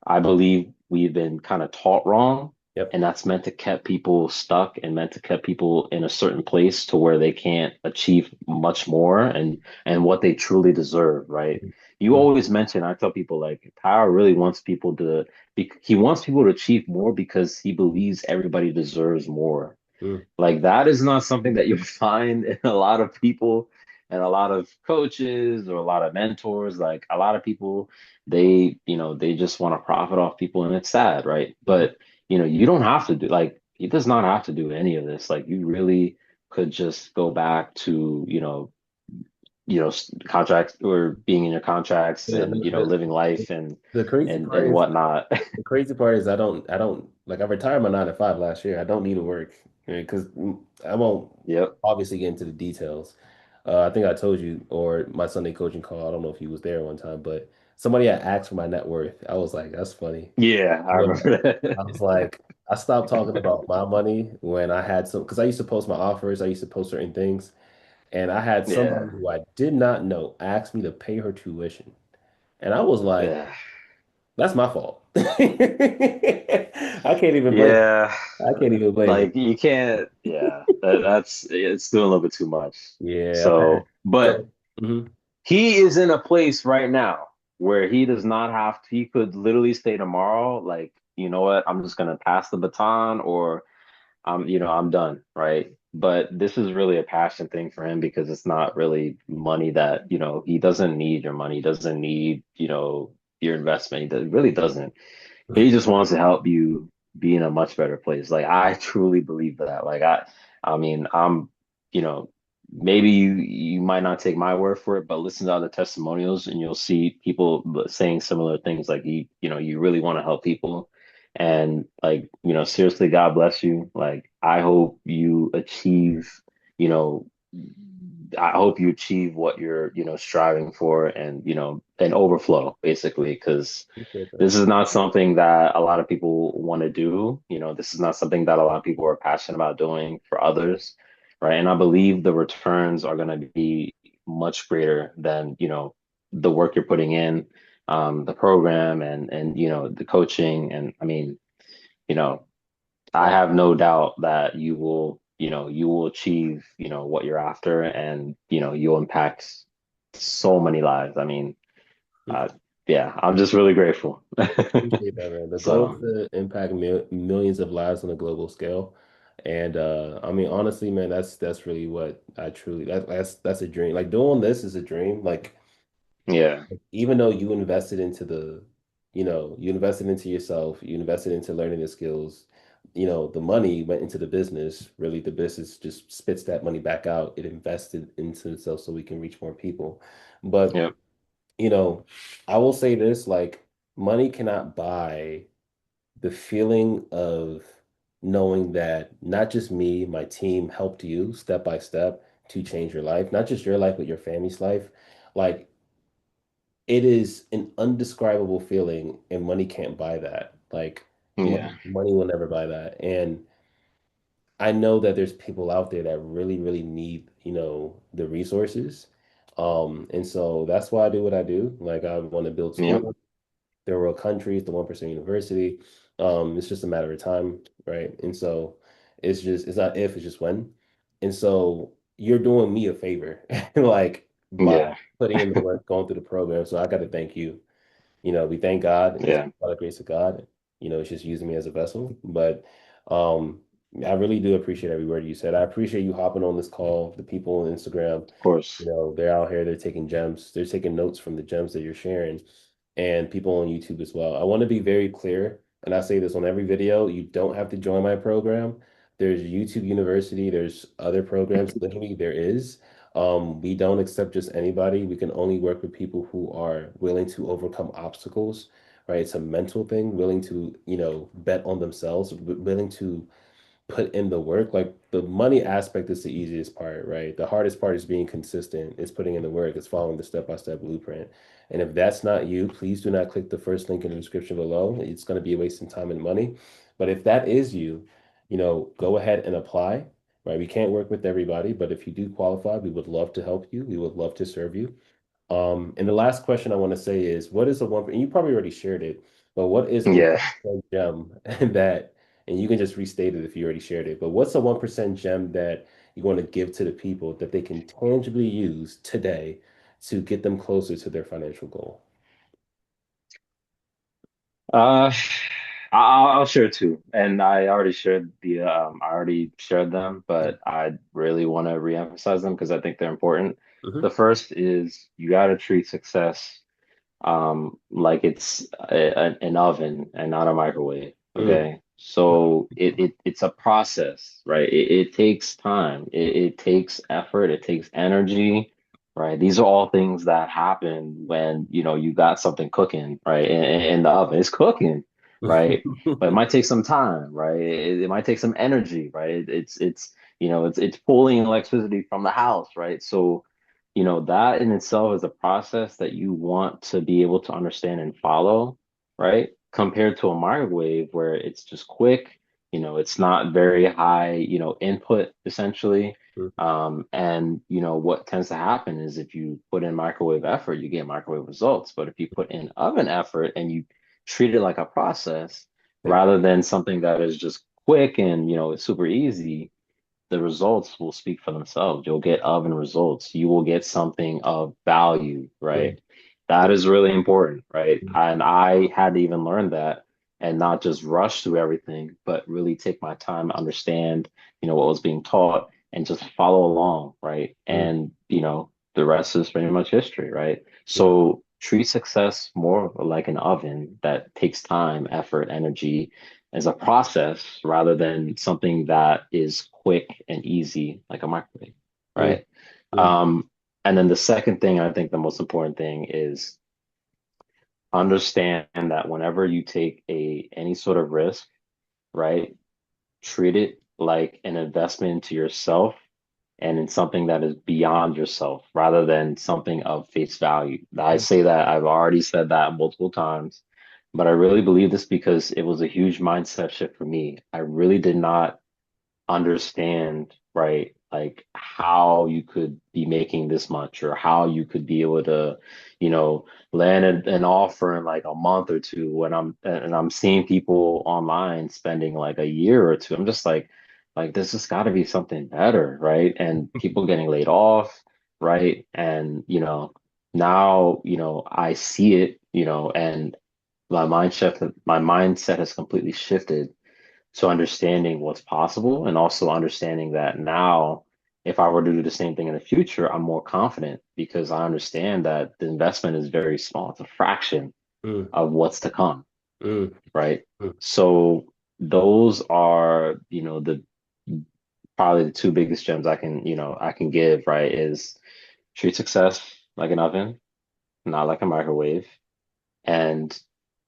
I believe we've been kind of taught wrong, Yep. and that's meant to keep people stuck and meant to keep people in a certain place to where they can't achieve much more and what they truly deserve, right? You Mm, always mention, I tell people like power really wants people to he wants people to achieve more because he believes everybody deserves more. mm, Like that is not something that you find in a lot of people and a lot of coaches or a lot of mentors. Like a lot of people, they just want to profit off people, and it's sad, right? mhm. But you don't have to do like he does not have to do any of this. Like you really could just go back to, contracts or being in your contracts The, and, living the, life and the crazy and part and is whatnot. the crazy part is I don't like I retired my 9 to 5 last year. I don't need to work because I won't Yep. obviously get into the details. I think I told you or my Sunday coaching call. I don't know if he was there one time, but somebody had asked for my net worth. I was like, that's funny. Yeah, I But remember I was that. like, I stopped talking about my money when I had some because I used to post my offers. I used to post certain things, and I had somebody Yeah. who I did not know ask me to pay her tuition, and I was like. Yeah. That's my fault. I can't even blame him. Yeah, I can't even blame him. like you can't, yeah, it's doing a little bit too much. Yeah, I've had So, but so. Mhm. he is in a place right now. where he does not have to, he could literally say tomorrow, like, you know what, I'm just gonna pass the baton, or I'm done, right? But this is really a passion thing for him because it's not really money that, he doesn't need your money, he doesn't need, your investment. Really doesn't. He just wants to help you be in a much better place. Like I truly believe that. I mean, you know, maybe you might not take my word for it, but listen to other testimonials and you'll see people saying similar things. Like you really want to help people, and like, seriously, God bless you. Like I hope you achieve, you know, I hope you achieve what you're, striving for, and and overflow basically, because Appreciate that. this is not something that a lot of people want to do. This is not something that a lot of people are passionate about doing for others, right? And I believe the returns are going to be much greater than, the work you're putting in, the program, and the coaching. And I mean, you know, I Well, have no doubt that you will achieve, what you're after, and you'll impact so many lives. I mean, uh, yeah, I'm just really grateful. appreciate that, man. The goal is So, to impact millions of lives on a global scale. And I mean, honestly, man, that's really what I truly that's a dream. Like doing this is a dream. Like yeah, even though you invested into you invested into yourself, you invested into learning the skills, the money went into the business. Really, the business just spits that money back out. It invested into itself so we can reach more people. But yeah, you know, I will say this, like money cannot buy the feeling of knowing that not just me, my team helped you step by step to change your life, not just your life, but your family's life. Like it is an undescribable feeling, and money can't buy that. Like yeah, money will never buy that. And I know that there's people out there that really, really need, the resources. And so that's why I do what I do. Like I want to build yeah, schools. There were countries, the 1% university. It's just a matter of time, right? And so it's not if, it's just when. And so you're doing me a favor, like by yeah, putting in the work, going through the program. So I got to thank you. We thank God. It's yeah, by the grace of God. It's just using me as a vessel. But um, I really do appreciate every word you said. I appreciate you hopping on this call. The people on Instagram, of course. they're out here, they're taking gems, they're taking notes from the gems that you're sharing, and people on YouTube as well. I want to be very clear, and I say this on every video, you don't have to join my program. There's YouTube University, there's other programs, literally there is. We don't accept just anybody. We can only work with people who are willing to overcome obstacles, right? It's a mental thing, willing to, bet on themselves, willing to put in the work. Like the money aspect is the easiest part, right? The hardest part is being consistent. It's putting in the work. It's following the step-by-step blueprint. And if that's not you, please do not click the first link in the description below. It's going to be a waste of time and money. But if that is you, go ahead and apply, right? We can't work with everybody, but if you do qualify, we would love to help you. We would love to serve you. And the last question I want to say is, what is the one, and you probably already shared it, but what is a Yeah. 1% gem that, and you can just restate it if you already shared it, but what's a 1% gem that you want to give to the people that they can tangibly use today to get them closer to their financial goal? Uh, I'll share two, and I already shared them, but I really want to reemphasize them because I think they're important. Hmm. The first is you got to treat success like it's an oven and not a microwave. Mm. Okay. So it's a process, right? It takes time, it takes effort, it takes energy, right? These are all things that happen when, you got something cooking, right? In the oven. It's cooking, right? But it might take some time, right? It might take some energy, right? It's pulling electricity from the house, right? So that in itself is a process that you want to be able to understand and follow, right? Compared to a microwave where it's just quick, it's not very high, input essentially. And what tends to happen is if you put in microwave effort, you get microwave results. But if you put in oven effort and you treat it like a process Yeah. rather than something that is just quick and it's super easy, the results will speak for themselves. You'll get oven results. You will get something of value, Mm. right? That is really important, right? And I had to even learn that and not just rush through everything, but really take my time, understand, what was being taught and just follow along, right? Mm, And, the rest is pretty much history, right? mm, So treat success more like an oven that takes time, effort, energy as a process rather than something that is quick and easy like a microwave, mm, right? mm, Um, and then the second thing, I think the most important thing is understand that whenever you take any sort of risk, right, treat it like an investment into yourself and in something that is beyond yourself rather than something of face value. I mm, say that I've already said that multiple times, but I really believe this because it was a huge mindset shift for me. I really did not understand, right? Like how you could be making this much or how you could be able to, you know, land an offer in like a month or two when I'm seeing people online spending like a year or two. I'm just like this has got to be something better, right? And people getting laid off, right? And now, I see it, and my mindset has completely shifted to understanding what's possible and also understanding that now if I were to do the same thing in the future, I'm more confident because I understand that the investment is very small. It's a fraction mm, of what's to come, mm, right? mm, So those are, the probably the two biggest gems I can give, right? Is treat success like an oven, not like a microwave, and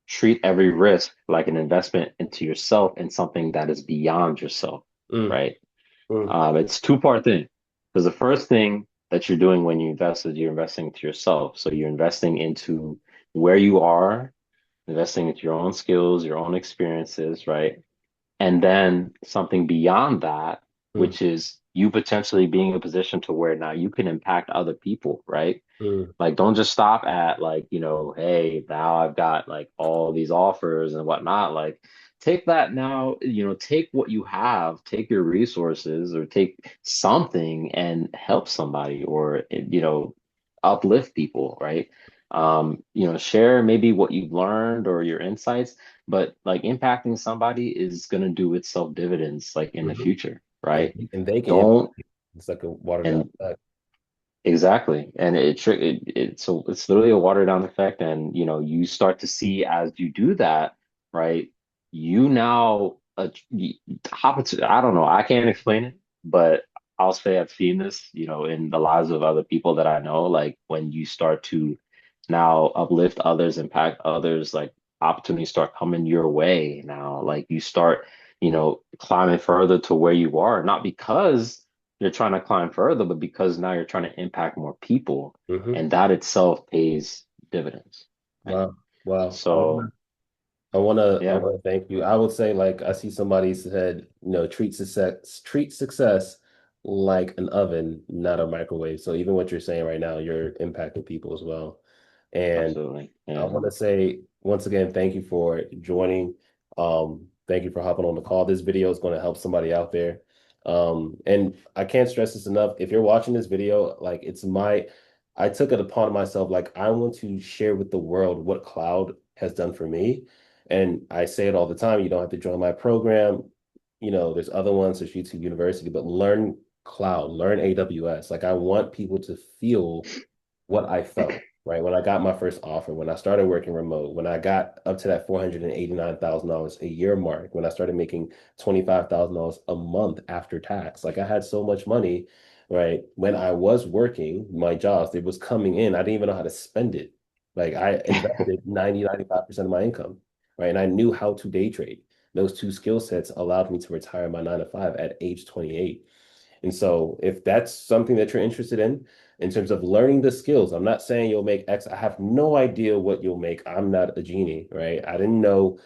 treat every risk like an investment into yourself and something that is beyond yourself, mm, right? mm, It's two-part thing. Because the first thing that you're doing when you invest is you're investing into yourself. So you're investing into where you are, investing into your own skills, your own experiences, right? And then something beyond that, mm, which is you potentially being in a position to where now you can impact other people, right? mm, Like, don't just stop at like, hey, now I've got like all these offers and whatnot. Like, take that now, take what you have, take your resources or take something and help somebody or, uplift people, right? Share maybe what you've learned or your insights, but like impacting somebody is going to do itself dividends like in the mhm. future, right? And they can Don't, it's like a watered down and effect. Exactly. And it's literally a watered down effect. And you start to see as you do that, right? You now hop into, I don't know, I can't explain it, but I'll say I've seen this, in the lives of other people that I know, like when you start to now uplift others, impact others, like opportunities start coming your way now. Like you start, climbing further to where you are, not because you're trying to climb further, but because now you're trying to impact more people, Hmm. and that itself pays dividends, right? Wow. Wow. So, I yeah, wanna thank you. I would say like I see somebody said, treat success like an oven, not a microwave. So even what you're saying right now, you're impacting people as well. And absolutely. I Yeah, want to say once again, thank you for joining. Thank you for hopping on the call. This video is going to help somebody out there. And I can't stress this enough. If you're watching this video, like I took it upon myself, like I want to share with the world what cloud has done for me. And I say it all the time. You don't have to join my program. There's other ones, there's YouTube University, but learn cloud, learn AWS. Like I want people to feel what I felt, right? When I got my first offer, when I started working remote, when I got up to that $489,000 a year mark, when I started making $25,000 a month after tax. Like I had so much money, right? When I was working my jobs, it was coming in. I didn't even know how to spend it. Like I invested 95% of my income, right? And I knew how to day trade. Those two skill sets allowed me to retire my 9 to 5 at age 28. And so if that's something that you're interested in terms of learning the skills, I'm not saying you'll make X. I have no idea what you'll make. I'm not a genie, right? I didn't know,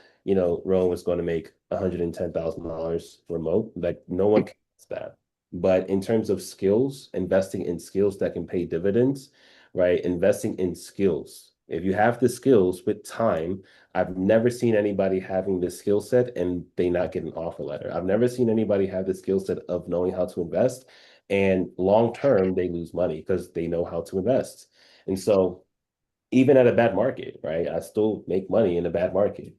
Roan was going to make $110,000 remote. Like no one can that. But in terms of skills, investing in skills that can pay dividends, right? Investing in skills. If you have the skills with time, I've never seen anybody having the skill set and they not get an offer letter. I've never seen anybody have the skill set of knowing how to invest and long term they lose money because they know how to invest. And so even at a bad market, right? I still make money in a bad market,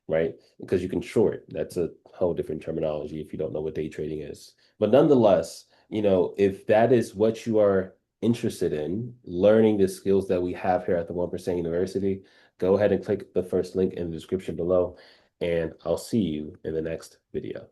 right? Because you can short. That's a whole different terminology if you don't know what day trading is. But nonetheless, if that is what you are interested in, learning the skills that we have here at the 1% University, go ahead and click the first link in the description below, and I'll see you in the next video.